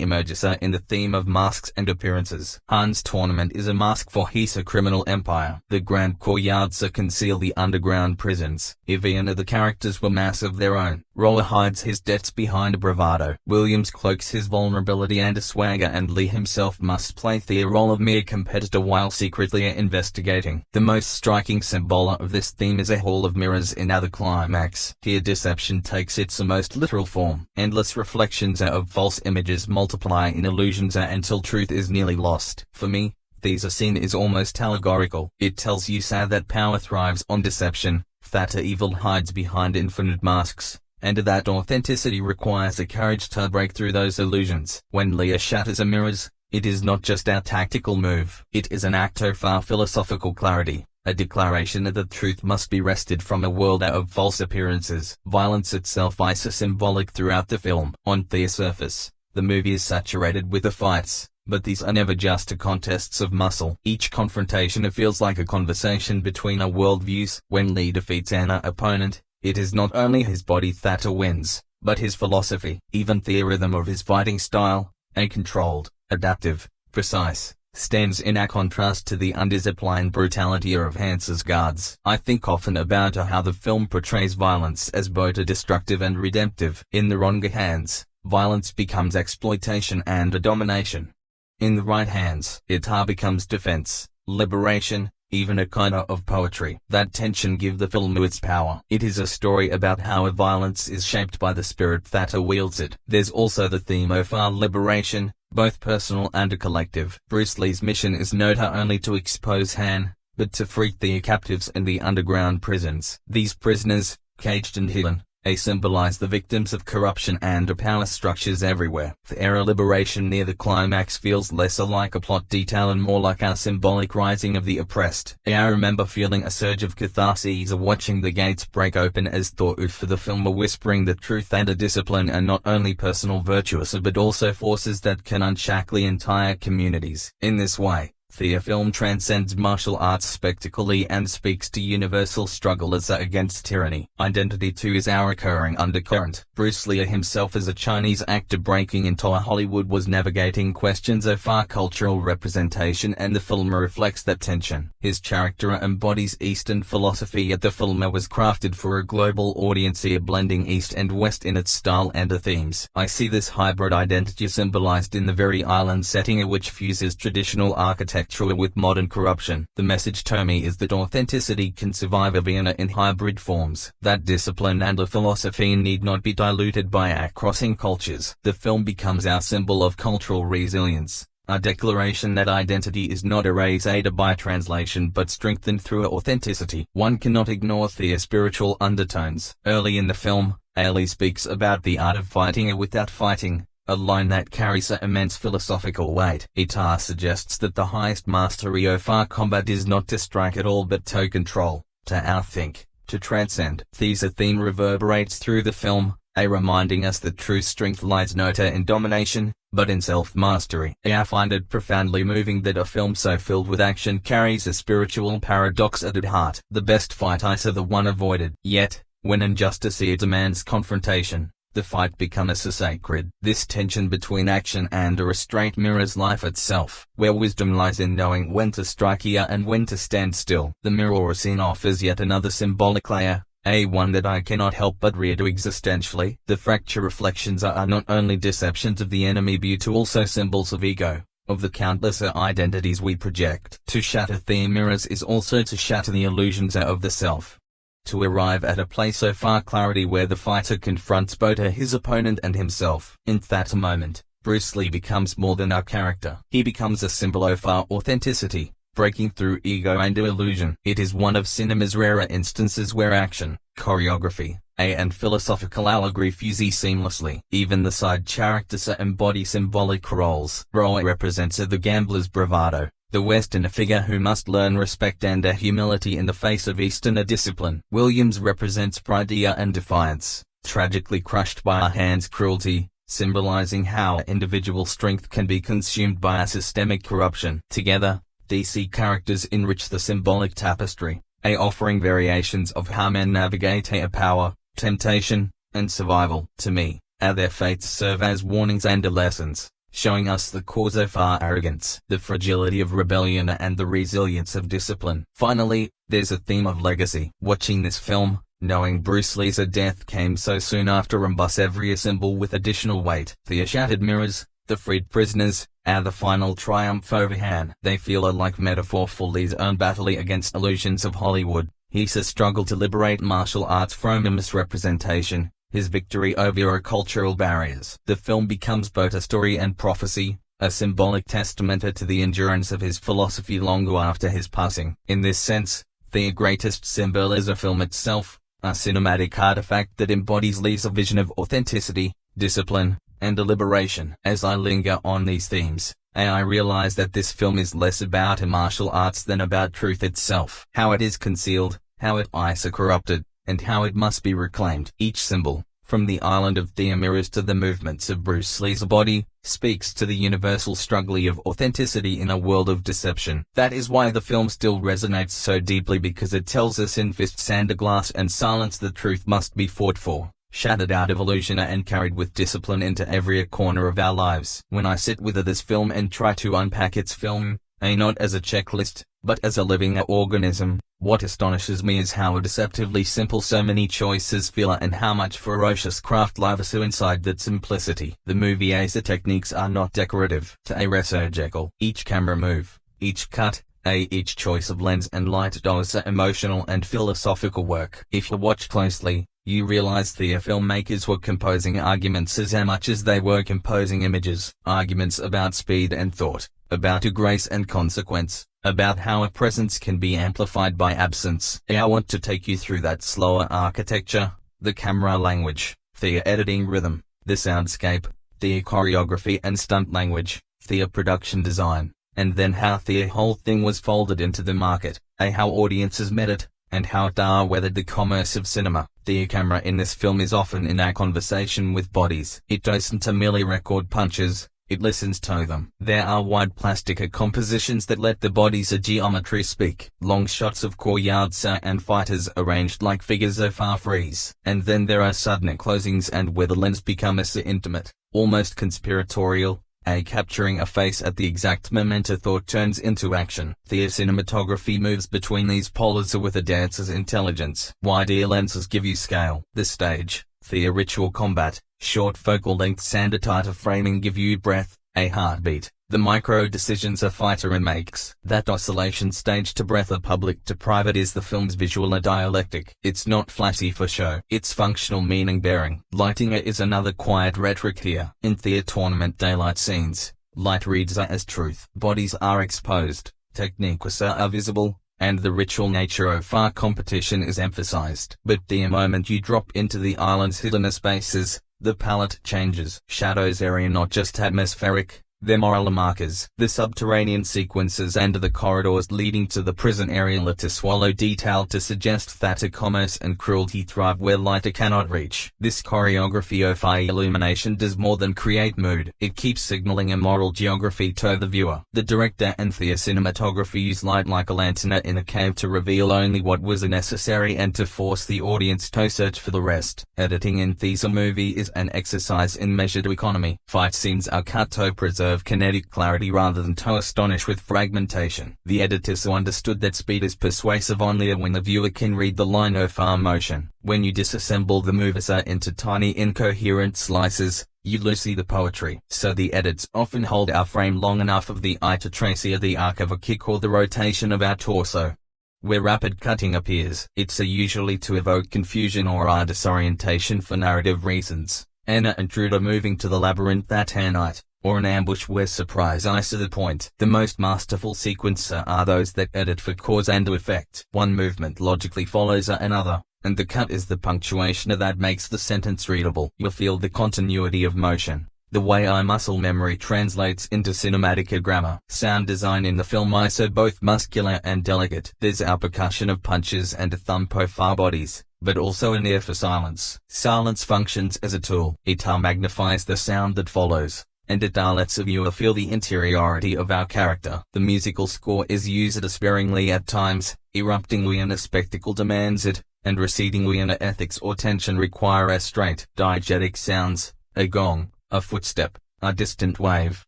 emerges in the theme of masks and appearances. Han's tournament is a mask for his criminal empire. The grand courtyards conceal the underground prisons. Evian the characters were masks of their own. Roller hides his debts behind bravado. Williams cloaks his vulnerability and swagger, and Lee himself must play the role of mere competitor while secretly investigating. The most striking symbol of this theme is a hall of mirrors in the climax. Here deception takes its most literal form. Endless reflections of false images multiply in illusions until truth is nearly lost. For me, this scene is almost allegorical. It tells you that power thrives on deception, that evil hides behind infinite masks, and that authenticity requires the courage to break through those illusions. When Leah shatters the mirrors, it is not just a tactical move. It is an act of philosophical clarity, a declaration that the truth must be wrested from a world out of false appearances. Violence itself is symbolic throughout the film. On the surface, the movie is saturated with the fights, but these are never just contests of muscle. Each confrontation feels like a conversation between our worldviews. When Lee defeats an opponent, it is not only his body that wins, but his philosophy. Even the rhythm of his fighting style, a controlled, adaptive, precise, stands in a contrast to the undisciplined brutality of Hansa's guards. I think often about how the film portrays violence as both destructive and redemptive. In the wrong hands, violence becomes exploitation and domination. In the right hands, it becomes defense, liberation, even a kind of poetry. That tension gives the film its power. It is a story about how violence is shaped by the spirit that wields it. There's also the theme of liberation, both personal and collective. Bruce Lee's mission is not only to expose Han, but to free the captives in the underground prisons. These prisoners, caged and hidden, symbolize the victims of corruption and power structures everywhere. Their liberation near the climax feels less like a plot detail and more like a symbolic rising of the oppressed. I remember feeling a surge of catharsis watching the gates break open as thought for the film whispering that truth and discipline are not only personal virtues but also forces that can unshackle entire communities. In this way, the film transcends martial arts spectacle and speaks to universal struggle against tyranny. Identity too is our recurring undercurrent. Bruce Lee himself as a Chinese actor breaking into Hollywood was navigating questions of our cultural representation, and the film reflects that tension. His character embodies Eastern philosophy, yet the film was crafted for a global audience, blending East and West in its style and themes. I see this hybrid identity symbolized in the very island setting which fuses traditional architecture with modern corruption. The message to me is that authenticity can survive in hybrid forms, that discipline and philosophy need not be diluted by crossing cultures. The film becomes our symbol of cultural resilience, a declaration that identity is not erased by translation but strengthened through authenticity. One cannot ignore the spiritual undertones. Early in the film, Ali speaks about the art of fighting without fighting, a line that carries immense philosophical weight. It suggests that the highest mastery of combat is not to strike at all but to control, to outthink, to transcend. This theme reverberates through the film, reminding us that true strength lies not in domination, but in self-mastery. I find it profoundly moving that a film so filled with action carries a spiritual paradox at its heart. The best fight is the one avoided. Yet, when injustice demands confrontation, the fight becomes sacred. This tension between action and restraint mirrors life itself, where wisdom lies in knowing when to strike here and when to stand still. The mirror scene offers yet another symbolic layer, one that I cannot help but read existentially. The fracture reflections are not only deceptions of the enemy but also symbols of ego, of the countless identities we project. To shatter the mirrors is also to shatter the illusions of the self, to arrive at a place of clarity where the fighter confronts both his opponent and himself. In that moment, Bruce Lee becomes more than a character. He becomes a symbol of authenticity, breaking through ego and illusion. It is one of cinema's rare instances where action, choreography, and philosophical allegory fuse seamlessly. Even the side characters embody symbolic roles. Roy represents the gambler's bravado, the Western figure who must learn respect and humility in the face of Eastern discipline. Williams represents pride and defiance, tragically crushed by Han's cruelty, symbolizing how individual strength can be consumed by a systemic corruption. Together, DC characters enrich the symbolic tapestry, offering variations of how men navigate power, temptation, and survival. To me, their fates serve as warnings and lessons, showing us the cause of our arrogance, the fragility of rebellion and the resilience of discipline. Finally, there's a theme of legacy. Watching this film, knowing Bruce Lee's death came so soon after imbues every symbol with additional weight. The shattered mirrors, the freed prisoners, the final triumph over Han. They feel like metaphor for Lee's own battle against illusions of Hollywood, his struggle to liberate martial arts from misrepresentation, his victory over cultural barriers. The film becomes both a story and prophecy, a symbolic testament to the endurance of his philosophy long after his passing. In this sense, the greatest symbol is a film itself, a cinematic artifact that embodies Lee's vision of authenticity, discipline, and liberation. As I linger on these themes, I realized that this film is less about a martial arts than about truth itself. How it is concealed, how it is corrupted, and how it must be reclaimed. Each symbol, from the island of Thea mirrors to the movements of Bruce Lee's body, speaks to the universal struggle of authenticity in a world of deception. That is why the film still resonates so deeply, because it tells us in fists and a glass and silence the truth must be fought for, shattered out of illusion and carried with discipline into every corner of our lives. When I sit with this film and try to unpack its film, not as a checklist, but as a living organism, what astonishes me is how deceptively simple so many choices feel and how much ferocious craft lies so inside that simplicity. The movie's techniques are not decorative, theatrical. Each camera move, each cut, each choice of lens and light does emotional and philosophical work. If you watch closely, you realize the filmmakers were composing arguments as much as they were composing images. Arguments about speed and thought, about grace and consequence, about how a presence can be amplified by absence. I want to take you through that slower architecture, the camera language, the editing rhythm, the soundscape, the choreography and stunt language, the production design, and then how the whole thing was folded into the market, how audiences met it, and how it weathered the commerce of cinema. The camera in this film is often in a conversation with bodies. It doesn't merely record punches, it listens to them. There are wide plastic compositions that let the body's geometry speak. Long shots of courtyards and fighters arranged like figures of a frieze. And then there are sudden closings and where the lens becomes intimate, almost conspiratorial, capturing a face at the exact moment a thought turns into action. The cinematography moves between these polars with a dancer's intelligence. Wide lenses give you scale. The stage, the ritual combat, short focal lengths and a tighter framing give you breath, a heartbeat. The micro decisions a fighter makes. That oscillation stage to breath or public to private is the film's visual dialectic. It's not flashy for show. It's functional meaning bearing. Lighting is another quiet rhetoric here. In the tournament daylight scenes, light reads as truth. Bodies are exposed, techniques are visible, and the ritual nature of our competition is emphasized. But the moment you drop into the island's hidden spaces, the palette changes. Shadows are not just atmospheric, they're moral markers. The subterranean sequences and the corridors leading to the prison area let to swallow detail to suggest that a commerce and cruelty thrive where light cannot reach. This choreography of illumination does more than create mood. It keeps signaling a moral geography to the viewer. The director and the cinematography use light like a lantern in a cave to reveal only what was necessary and to force the audience to search for the rest. Editing in this movie is an exercise in measured economy. Fight scenes are cut to preserve kinetic clarity rather than to astonish with fragmentation. The editors understood that speed is persuasive only when the viewer can read the line of our motion. When you disassemble the movies into tiny incoherent slices, you lose the poetry. So the edits often hold our frame long enough of the eye to trace the arc of a kick or the rotation of our torso. Where rapid cutting appears, it's usually to evoke confusion or disorientation for narrative reasons. An intruder moving to the labyrinth at night, or an ambush where surprise is to the point. The most masterful sequences are those that edit for cause and effect. One movement logically follows another, and the cut is the punctuation that makes the sentence readable. You feel the continuity of motion, the way muscle memory translates into cinematic grammar. Sound design in the film is both muscular and delicate. There's our percussion of punches and a thump of our bodies, but also an ear for silence. Silence functions as a tool. It magnifies the sound that follows, and it lets the viewer feel the interiority of our character. The musical score is used sparingly at times, erupting when a spectacle demands it, and receding when ethics or tension require a straight, diegetic sounds, a gong, a footstep, a distant wave.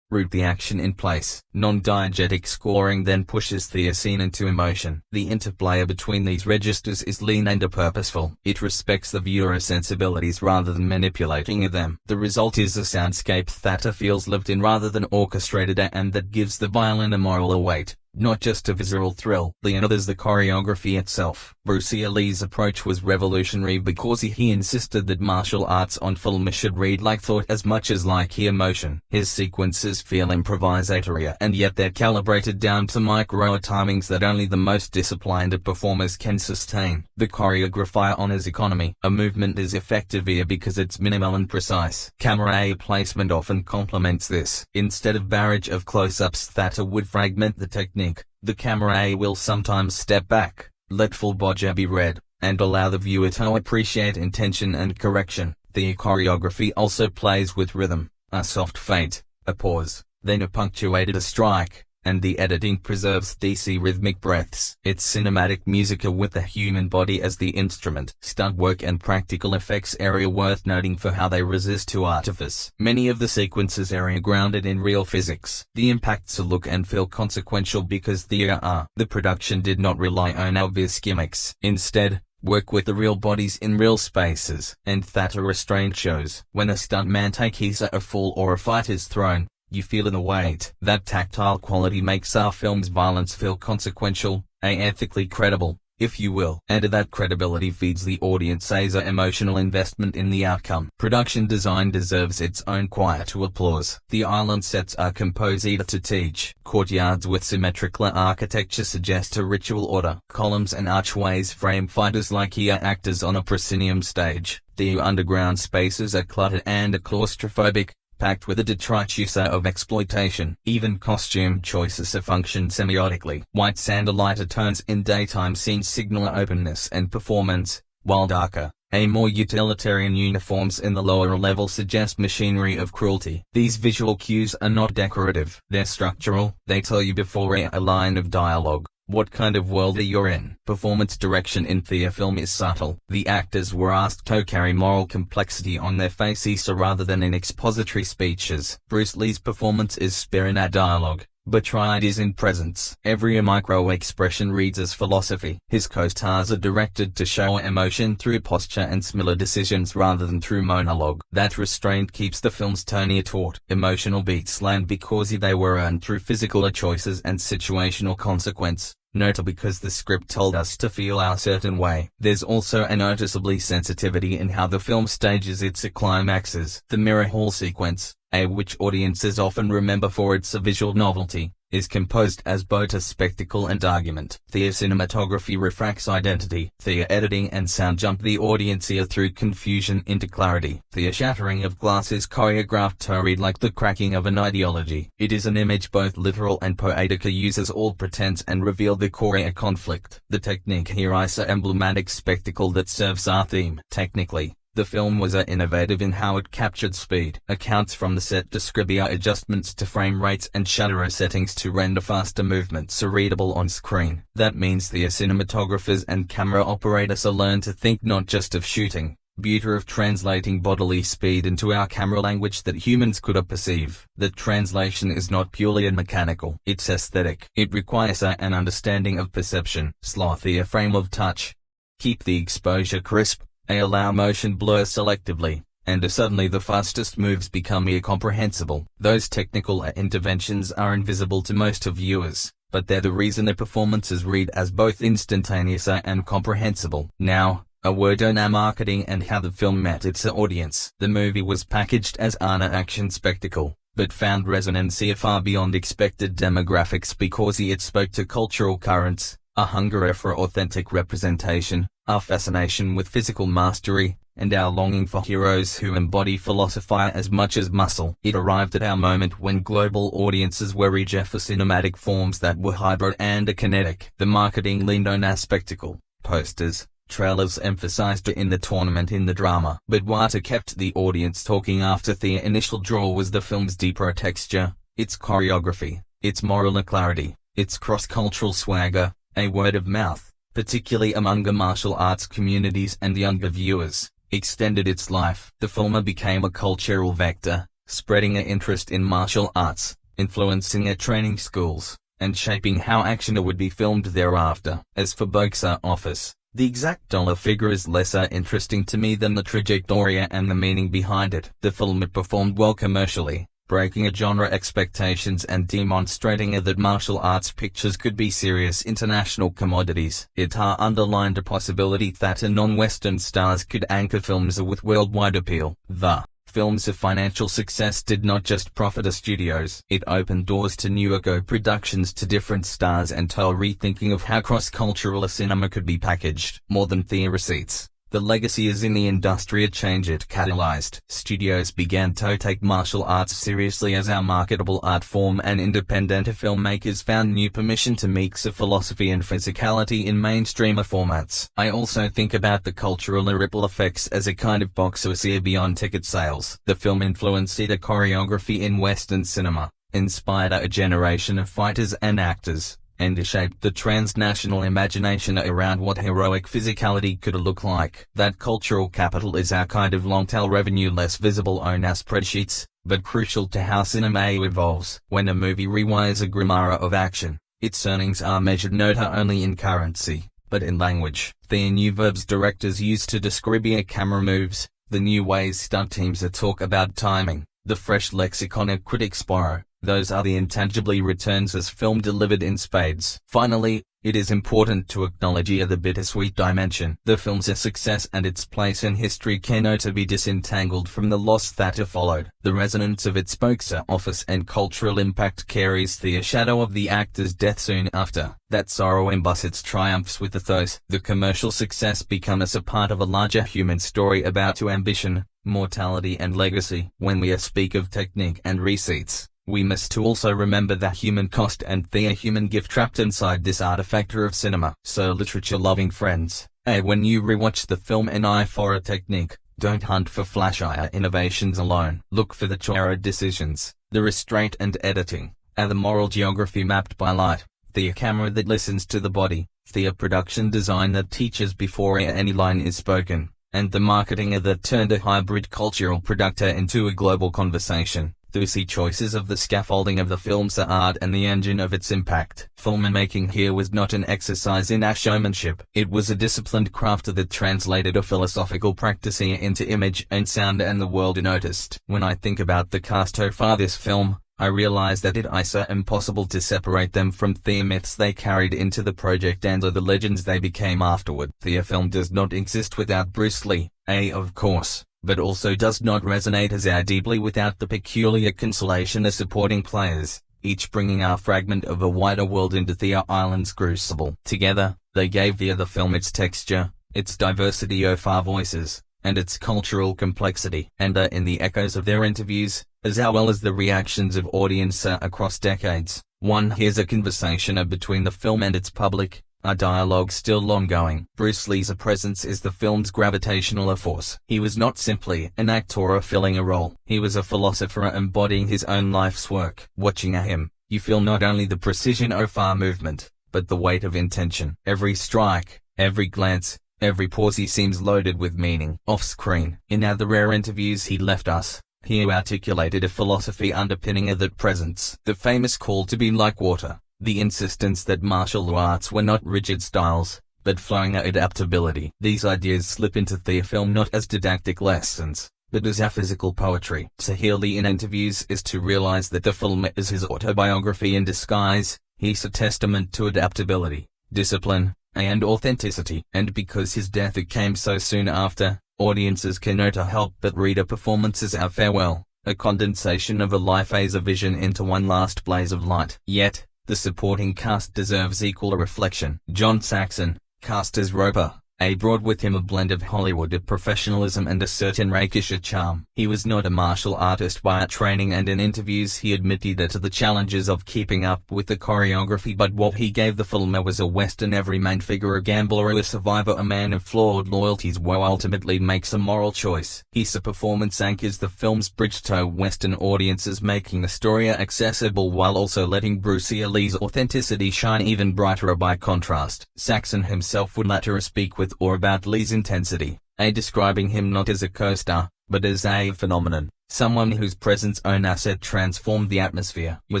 Root the action in place. Non-diegetic scoring then pushes the scene into emotion. The interplay between these registers is lean and purposeful. It respects the viewer's sensibilities rather than manipulating them. The result is a soundscape that feels lived in rather than orchestrated and that gives the violin a moral weight, not just a visceral thrill. The other is the choreography itself. Bruce Lee's approach was revolutionary because he insisted that martial arts on film should read like thought as much as like emotion. His sequences feel improvisatory, and yet they're calibrated down to micro timings that only the most disciplined performers can sustain. The choreography honors economy. A movement is effective here because it's minimal and precise. Camera placement often complements this. Instead of barrage of close-ups that would fragment the technique, the camera will sometimes step back, let full body be read, and allow the viewer to appreciate intention and correction. The choreography also plays with rhythm, a soft feint, a pause, then a punctuated strike, and the editing preserves these rhythmic breaths. It's cinematic music with the human body as the instrument. Stunt work and practical effects area worth noting for how they resist to artifice. Many of the sequences are grounded in real physics. The impacts look and feel consequential because they are. The production did not rely on obvious gimmicks. Instead, work with the real bodies in real spaces, and that restraint shows. When a stuntman takes a fall or a fight is thrown, you feel the weight. That tactile quality makes our film's violence feel consequential, ethically credible, if you will. And that credibility feeds the audience's emotional investment in the outcome. Production design deserves its own quiet applause. The island sets are composed to teach. Courtyards with symmetrical architecture suggest a ritual order. Columns and archways frame fighters like actors on a proscenium stage. The underground spaces are cluttered and claustrophobic, packed with a detritus of exploitation. Even costume choices function semiotically. White sandalite tones in daytime scenes signal openness and performance, while darker, more utilitarian uniforms in the lower level suggest machinery of cruelty. These visual cues are not decorative. They're structural. They tell you before a line of dialogue what kind of world you're in. Performance direction in theater film is subtle. The actors were asked to carry moral complexity on their faces rather than in expository speeches. Bruce Lee's performance is spare in dialogue, but tried is in presence. Every micro-expression reads as philosophy. His co-stars are directed to show emotion through posture and similar decisions rather than through monologue. That restraint keeps the film's tone taut. Emotional beats land because they were earned through physical choices and situational consequence, not because the script told us to feel a certain way. There's also a noticeably sensitivity in how the film stages its climaxes. The mirror hall sequence, which audiences often remember for its visual novelty, is composed as both a spectacle and argument. The cinematography refracts identity. The editing and sound jump the audience through confusion into clarity. The shattering of glass is choreographed to read like the cracking of an ideology. It is an image both literal and poetic, uses all pretense and reveal the core conflict. The technique here is an emblematic spectacle that serves our theme. Technically, the film was innovative in how it captured speed. Accounts from the set describe adjustments to frame rates and shutter settings to render faster movements readable on screen. That means the cinematographers and camera operators learn to think not just of shooting, but of translating bodily speed into our camera language that humans could perceive. The translation is not purely mechanical. It's aesthetic. It requires an understanding of perception. Sloth the frame of touch. Keep the exposure crisp. Allow motion blur selectively, and suddenly the fastest moves become incomprehensible. Those technical interventions are invisible to most viewers, but they're the reason the performances read as both instantaneous and comprehensible. Now, a word on marketing and how the film met its audience. The movie was packaged as an action spectacle, but found resonance far beyond expected demographics because it spoke to cultural currents, a hunger for authentic representation, our fascination with physical mastery, and our longing for heroes who embody philosophy as much as muscle. It arrived at our moment when global audiences were eager for cinematic forms that were hybrid and kinetic. The marketing leaned on our spectacle. Posters, trailers emphasized in the tournament in the drama. But what kept the audience talking after the initial draw was the film's deeper texture, its choreography, its moral clarity, its cross-cultural swagger. A word of mouth, particularly among the martial arts communities and younger viewers, extended its life. The film became a cultural vector, spreading an interest in martial arts, influencing training schools, and shaping how action would be filmed thereafter. As for box office, the exact dollar figure is less interesting to me than the trajectory and the meaning behind it. The film performed well commercially, breaking genre expectations and demonstrating that martial arts pictures could be serious international commodities. It underlined a possibility that non-Western stars could anchor films with worldwide appeal. The film's financial success did not just profit the studios. It opened doors to new co-productions to different stars and told rethinking of how cross-cultural cinema could be packaged. More than theatre receipts, the legacy is in the industry change it catalyzed. Studios began to take martial arts seriously as a marketable art form, and independent filmmakers found new permission to mix philosophy and physicality in mainstream formats. I also think about the cultural ripple effects as a kind of box office beyond ticket sales. The film influenced the choreography in Western cinema, inspired a generation of fighters and actors, and shaped the transnational imagination around what heroic physicality could look like. That cultural capital is our kind of long-tail revenue, less visible on our spreadsheets, but crucial to how cinema evolves. When a movie rewires a grimoire of action, its earnings are measured not only in currency, but in language. The new verbs directors use to describe camera moves, the new ways stunt teams talk about timing, the fresh lexicon of critics borrow. Those are the intangibly returns as film delivered in spades. Finally, it is important to acknowledge the bittersweet dimension. The film's success and its place in history cannot be disentangled from the loss that followed. The resonance of its box office and cultural impact carries the shadow of the actor's death soon after. That sorrow embodies its triumphs with those. The commercial success becomes a part of a larger human story about ambition, mortality and legacy. When we speak of technique and receipts, we must also remember the human cost and the human gift trapped inside this artifact of cinema. So literature-loving friends, when you rewatch the film An Eye for a Technique, don't hunt for flashy innovations alone. Look for the choice decisions, the restraint and editing, the moral geography mapped by light, the camera that listens to the body, the production design that teaches before any line is spoken, and the marketing that turned a hybrid cultural product into a global conversation. Those choices of the scaffolding of the film's art and the engine of its impact. Filmmaking here was not an exercise in showmanship. It was a disciplined craft that translated a philosophical practice into image and sound, and the world noticed. When I think about the cast for this film, I realize that it is impossible to separate them from the myths they carried into the project and the legends they became afterward. The film does not exist without Bruce Lee, of course, but also does not resonate as deeply without the peculiar constellation of supporting players, each bringing a fragment of a wider world into the island's crucible. Together, they gave the film its texture, its diversity of voices, and its cultural complexity. And in the echoes of their interviews, as well as the reactions of audience across decades, one hears a conversation between the film and its public, a dialogue still ongoing. Bruce Lee's presence is the film's gravitational force. He was not simply an actor filling a role. He was a philosopher embodying his own life's work. Watching him, you feel not only the precision of movement, but the weight of intention. Every strike, every glance, every pause seems loaded with meaning. Off-screen, in other rare interviews he left us, he articulated a philosophy underpinning that presence. The famous call to be like water. The insistence that martial arts were not rigid styles, but flowing adaptability. These ideas slip into the film not as didactic lessons, but as a physical poetry. To hear Lee in interviews is to realize that the film is his autobiography in disguise. He's a testament to adaptability, discipline, and authenticity. And because his death came so soon after, audiences cannot help but read a performance as a farewell, a condensation of a life as a vision into one last blaze of light. Yet, the supporting cast deserves equal reflection. John Saxon, cast as Roper, brought with him a blend of Hollywood professionalism and a certain rakish charm. He was not a martial artist by training, and in interviews he admitted to the challenges of keeping up with the choreography, but what he gave the film was a Western everyman figure, a gambler, a survivor, a man of flawed loyalties who ultimately makes a moral choice. His performance anchors the film's bridge to Western audiences, making the story accessible while also letting Bruce Lee's authenticity shine even brighter by contrast. Saxon himself would later speak with or about Lee's intensity, describing him not as a co-star, but as a phenomenon, someone whose presence on set transformed the atmosphere. You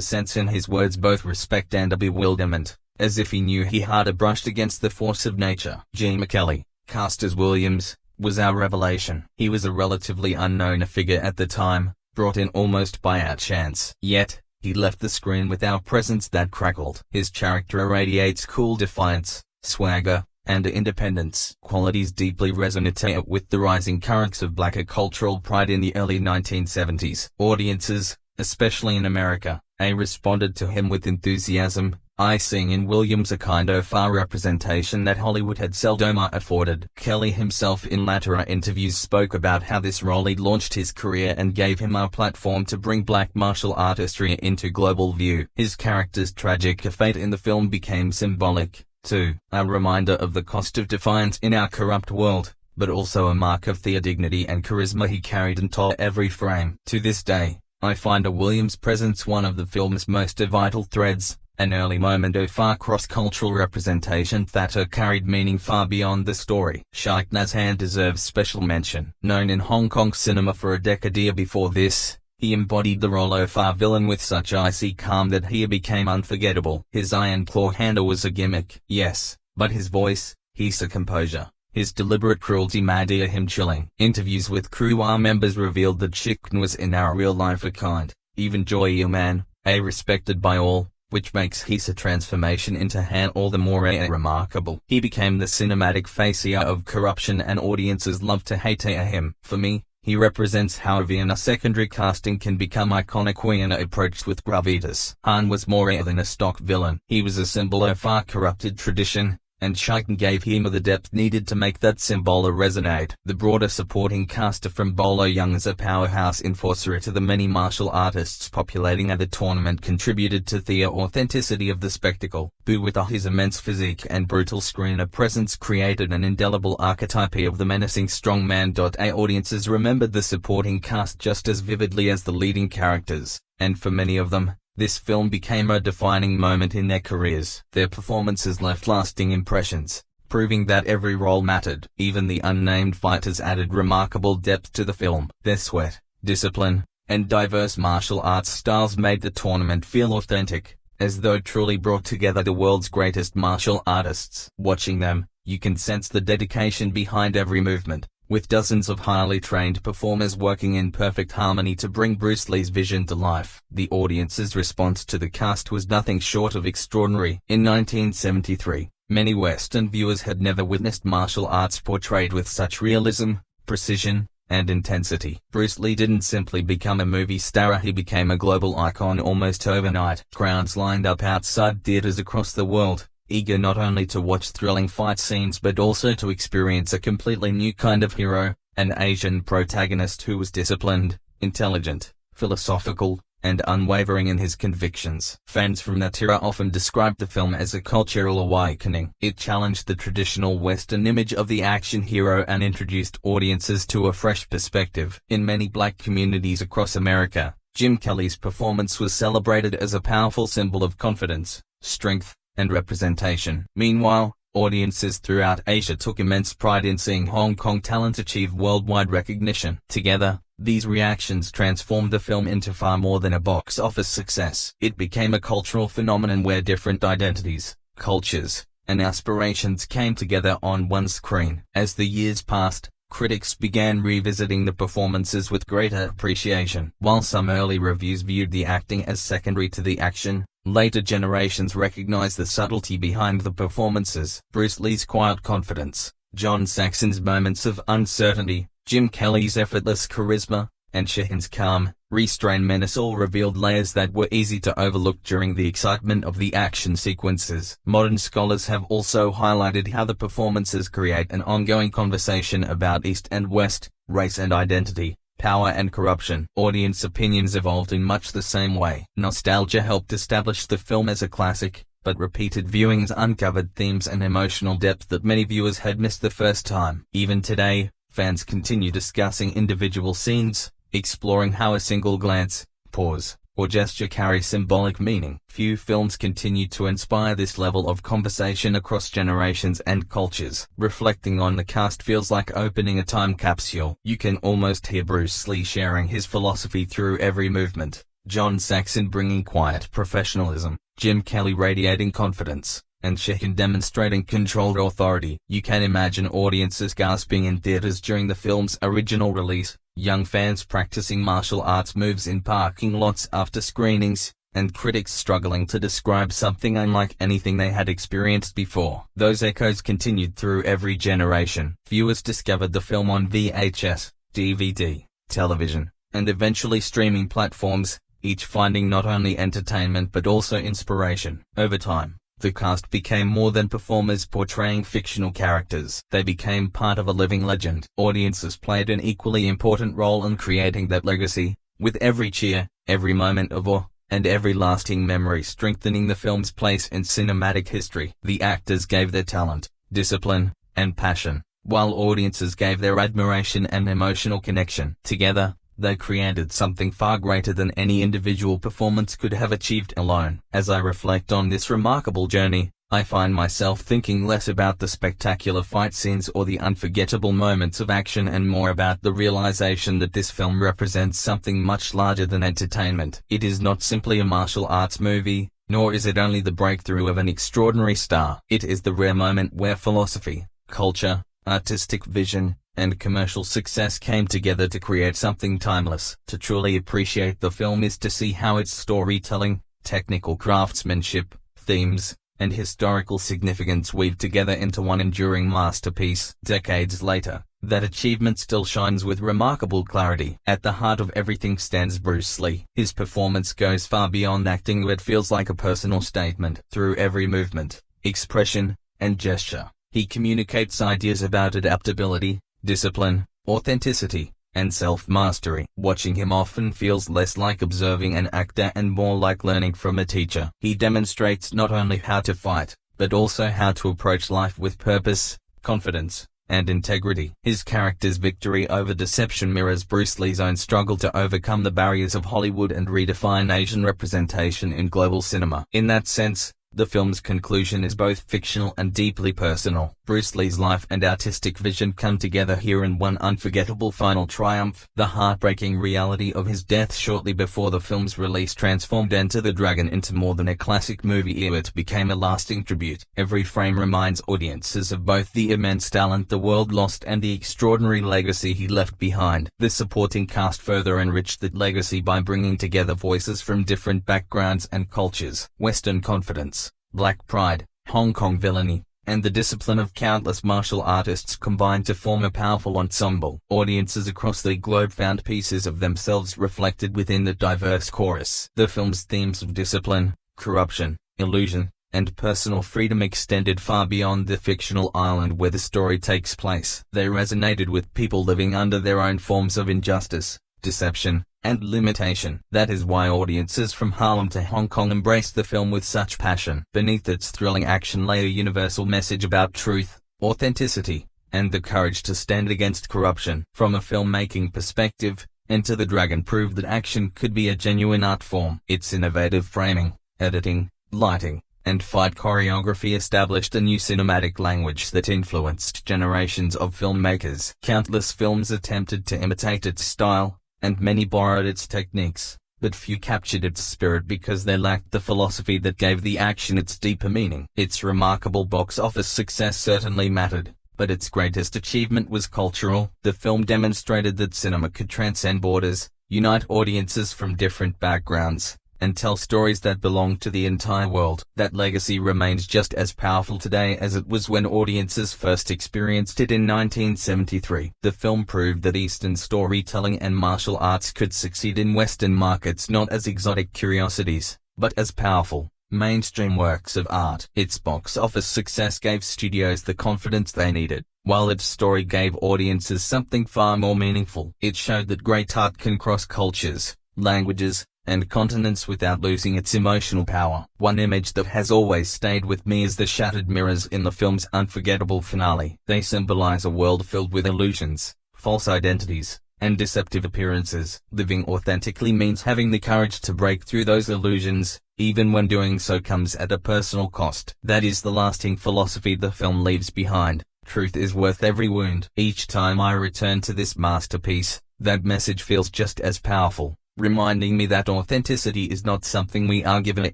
sense in his words both respect and bewilderment, as if he knew he had brushed against the force of nature. Gene McKelly, cast as Williams, was our revelation. He was a relatively unknown figure at the time, brought in almost by our chance. Yet, he left the screen with our presence that crackled. His character irradiates cool defiance, swagger, and independence. Qualities deeply resonate with the rising currents of black cultural pride in the early 1970s. Audiences, especially in America, responded to him with enthusiasm, seeing in Williams a kind of far representation that Hollywood had seldom afforded. Kelly himself in later interviews spoke about how this role had launched his career and gave him a platform to bring black martial artistry into global view. His character's tragic fate in the film became symbolic, too, a reminder of the cost of defiance in our corrupt world, but also a mark of the dignity and charisma he carried into every frame. To this day, I find Williams' presence one of the film's most vital threads, an early moment of far cross-cultural representation that carried meaning far beyond the story. Shaikh Nazhan deserves special mention. Known in Hong Kong cinema for a decade before this, he embodied the role of a villain with such icy calm that he became unforgettable. His iron claw handle was a gimmick, yes, but his voice, his composure, his deliberate cruelty made him chilling. Interviews with crew members revealed that Shaikh was in our real life a kind, even joyous man, respected by all, which makes his transformation into Han all the more remarkable. He became the cinematic face of corruption and audiences loved to hate him. For me, he represents how a secondary casting can become iconic when approached with gravitas. Han was more than a stock villain. He was a symbol of our corrupted tradition, and Shaikh gave him the depth needed to make that symbol resonate. The broader supporting cast from Bolo Yeung as a powerhouse enforcer to the many martial artists populating the tournament contributed to the authenticity of the spectacle. Bu with his immense physique and brutal screen presence created an indelible archetype of the menacing strongman. Audiences remembered the supporting cast just as vividly as the leading characters, and for many of them, this film became a defining moment in their careers. Their performances left lasting impressions, proving that every role mattered. Even the unnamed fighters added remarkable depth to the film. Their sweat, discipline, and diverse martial arts styles made the tournament feel authentic, as though it truly brought together the world's greatest martial artists. Watching them, you can sense the dedication behind every movement, with dozens of highly trained performers working in perfect harmony to bring Bruce Lee's vision to life. The audience's response to the cast was nothing short of extraordinary. In 1973, many Western viewers had never witnessed martial arts portrayed with such realism, precision, and intensity. Bruce Lee didn't simply become a movie star, he became a global icon almost overnight. Crowds lined up outside theaters across the world, eager not only to watch thrilling fight scenes but also to experience a completely new kind of hero, an Asian protagonist who was disciplined, intelligent, philosophical, and unwavering in his convictions. Fans from that era often described the film as a cultural awakening. It challenged the traditional Western image of the action hero and introduced audiences to a fresh perspective. In many black communities across America, Jim Kelly's performance was celebrated as a powerful symbol of confidence, strength, and representation. Meanwhile, audiences throughout Asia took immense pride in seeing Hong Kong talent achieve worldwide recognition. Together, these reactions transformed the film into far more than a box office success. It became a cultural phenomenon where different identities, cultures, and aspirations came together on one screen. As the years passed, critics began revisiting the performances with greater appreciation. While some early reviews viewed the acting as secondary to the action, later generations recognized the subtlety behind the performances. Bruce Lee's quiet confidence, John Saxon's moments of uncertainty, Jim Kelly's effortless charisma, and Shahin's calm, restrained menace all revealed layers that were easy to overlook during the excitement of the action sequences. Modern scholars have also highlighted how the performances create an ongoing conversation about East and West, race and identity, power and corruption. Audience opinions evolved in much the same way. Nostalgia helped establish the film as a classic, but repeated viewings uncovered themes and emotional depth that many viewers had missed the first time. Even today, fans continue discussing individual scenes, exploring how a single glance, pause, or gesture carry symbolic meaning. Few films continue to inspire this level of conversation across generations and cultures. Reflecting on the cast feels like opening a time capsule. You can almost hear Bruce Lee sharing his philosophy through every movement, John Saxon bringing quiet professionalism, Jim Kelly radiating confidence, and Shiken demonstrating controlled authority. You can imagine audiences gasping in theaters during the film's original release, young fans practicing martial arts moves in parking lots after screenings, and critics struggling to describe something unlike anything they had experienced before. Those echoes continued through every generation. Viewers discovered the film on VHS, DVD, television, and eventually streaming platforms, each finding not only entertainment but also inspiration. Over time, the cast became more than performers portraying fictional characters. They became part of a living legend. Audiences played an equally important role in creating that legacy, with every cheer, every moment of awe, and every lasting memory strengthening the film's place in cinematic history. The actors gave their talent, discipline, and passion, while audiences gave their admiration and emotional connection. Together, they created something far greater than any individual performance could have achieved alone. As I reflect on this remarkable journey, I find myself thinking less about the spectacular fight scenes or the unforgettable moments of action and more about the realization that this film represents something much larger than entertainment. It is not simply a martial arts movie, nor is it only the breakthrough of an extraordinary star. It is the rare moment where philosophy, culture, artistic vision, and commercial success came together to create something timeless. To truly appreciate the film is to see how its storytelling, technical craftsmanship, themes, and historical significance weave together into one enduring masterpiece. Decades later, that achievement still shines with remarkable clarity. At the heart of everything stands Bruce Lee. His performance goes far beyond acting, but feels like a personal statement. Through every movement, expression, and gesture, he communicates ideas about adaptability, discipline, authenticity, and self-mastery. Watching him often feels less like observing an actor and more like learning from a teacher. He demonstrates not only how to fight, but also how to approach life with purpose, confidence, and integrity. His character's victory over deception mirrors Bruce Lee's own struggle to overcome the barriers of Hollywood and redefine Asian representation in global cinema. In that sense, the film's conclusion is both fictional and deeply personal. Bruce Lee's life and artistic vision come together here in one unforgettable final triumph. The heartbreaking reality of his death shortly before the film's release transformed Enter the Dragon into more than a classic movie. It became a lasting tribute. Every frame reminds audiences of both the immense talent the world lost and the extraordinary legacy he left behind. The supporting cast further enriched that legacy by bringing together voices from different backgrounds and cultures. Western confidence, Black pride, Hong Kong villainy, and the discipline of countless martial artists combined to form a powerful ensemble. Audiences across the globe found pieces of themselves reflected within the diverse chorus. The film's themes of discipline, corruption, illusion, and personal freedom extended far beyond the fictional island where the story takes place. They resonated with people living under their own forms of injustice, deception, and limitation. That is why audiences from Harlem to Hong Kong embraced the film with such passion. Beneath its thrilling action lay a universal message about truth, authenticity, and the courage to stand against corruption. From a filmmaking perspective, Enter the Dragon proved that action could be a genuine art form. Its innovative framing, editing, lighting, and fight choreography established a new cinematic language that influenced generations of filmmakers. Countless films attempted to imitate its style, and many borrowed its techniques, but few captured its spirit because they lacked the philosophy that gave the action its deeper meaning. Its remarkable box office success certainly mattered, but its greatest achievement was cultural. The film demonstrated that cinema could transcend borders, unite audiences from different backgrounds, and tell stories that belong to the entire world. That legacy remains just as powerful today as it was when audiences first experienced it in 1973. The film proved that Eastern storytelling and martial arts could succeed in Western markets not as exotic curiosities, but as powerful, mainstream works of art. Its box office success gave studios the confidence they needed, while its story gave audiences something far more meaningful. It showed that great art can cross cultures, languages, and continents without losing its emotional power. One image that has always stayed with me is the shattered mirrors in the film's unforgettable finale. They symbolize a world filled with illusions, false identities, and deceptive appearances. Living authentically means having the courage to break through those illusions, even when doing so comes at a personal cost. That is the lasting philosophy the film leaves behind. Truth is worth every wound. Each time I return to this masterpiece, that message feels just as powerful. reminding me that authenticity is not something we are given,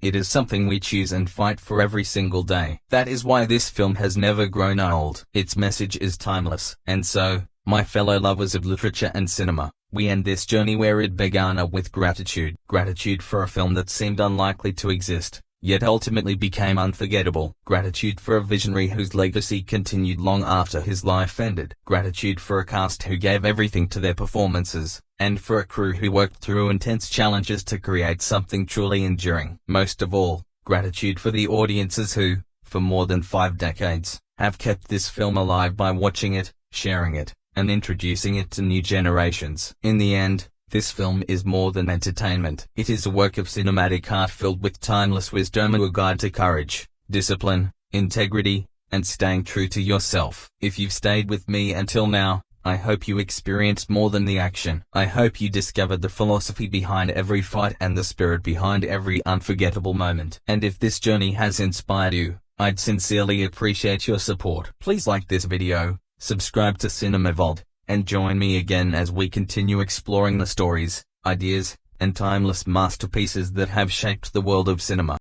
it is something we choose and fight for every single day. That is why this film has never grown old. Its message is timeless. And so, my fellow lovers of literature and cinema, we end this journey where it began with gratitude. Gratitude for a film that seemed unlikely to exist, yet ultimately became unforgettable. Gratitude for a visionary whose legacy continued long after his life ended. Gratitude for a cast who gave everything to their performances, and for a crew who worked through intense challenges to create something truly enduring. Most of all, gratitude for the audiences who, for more than 5 decades, have kept this film alive by watching it, sharing it, and introducing it to new generations. In the end, this film is more than entertainment. It is a work of cinematic art filled with timeless wisdom, a guide to courage, discipline, integrity, and staying true to yourself. If you've stayed with me until now, I hope you experienced more than the action. I hope you discovered the philosophy behind every fight and the spirit behind every unforgettable moment. And if this journey has inspired you, I'd sincerely appreciate your support. Please like this video, subscribe to Cinema Vault, and join me again as we continue exploring the stories, ideas, and timeless masterpieces that have shaped the world of cinema.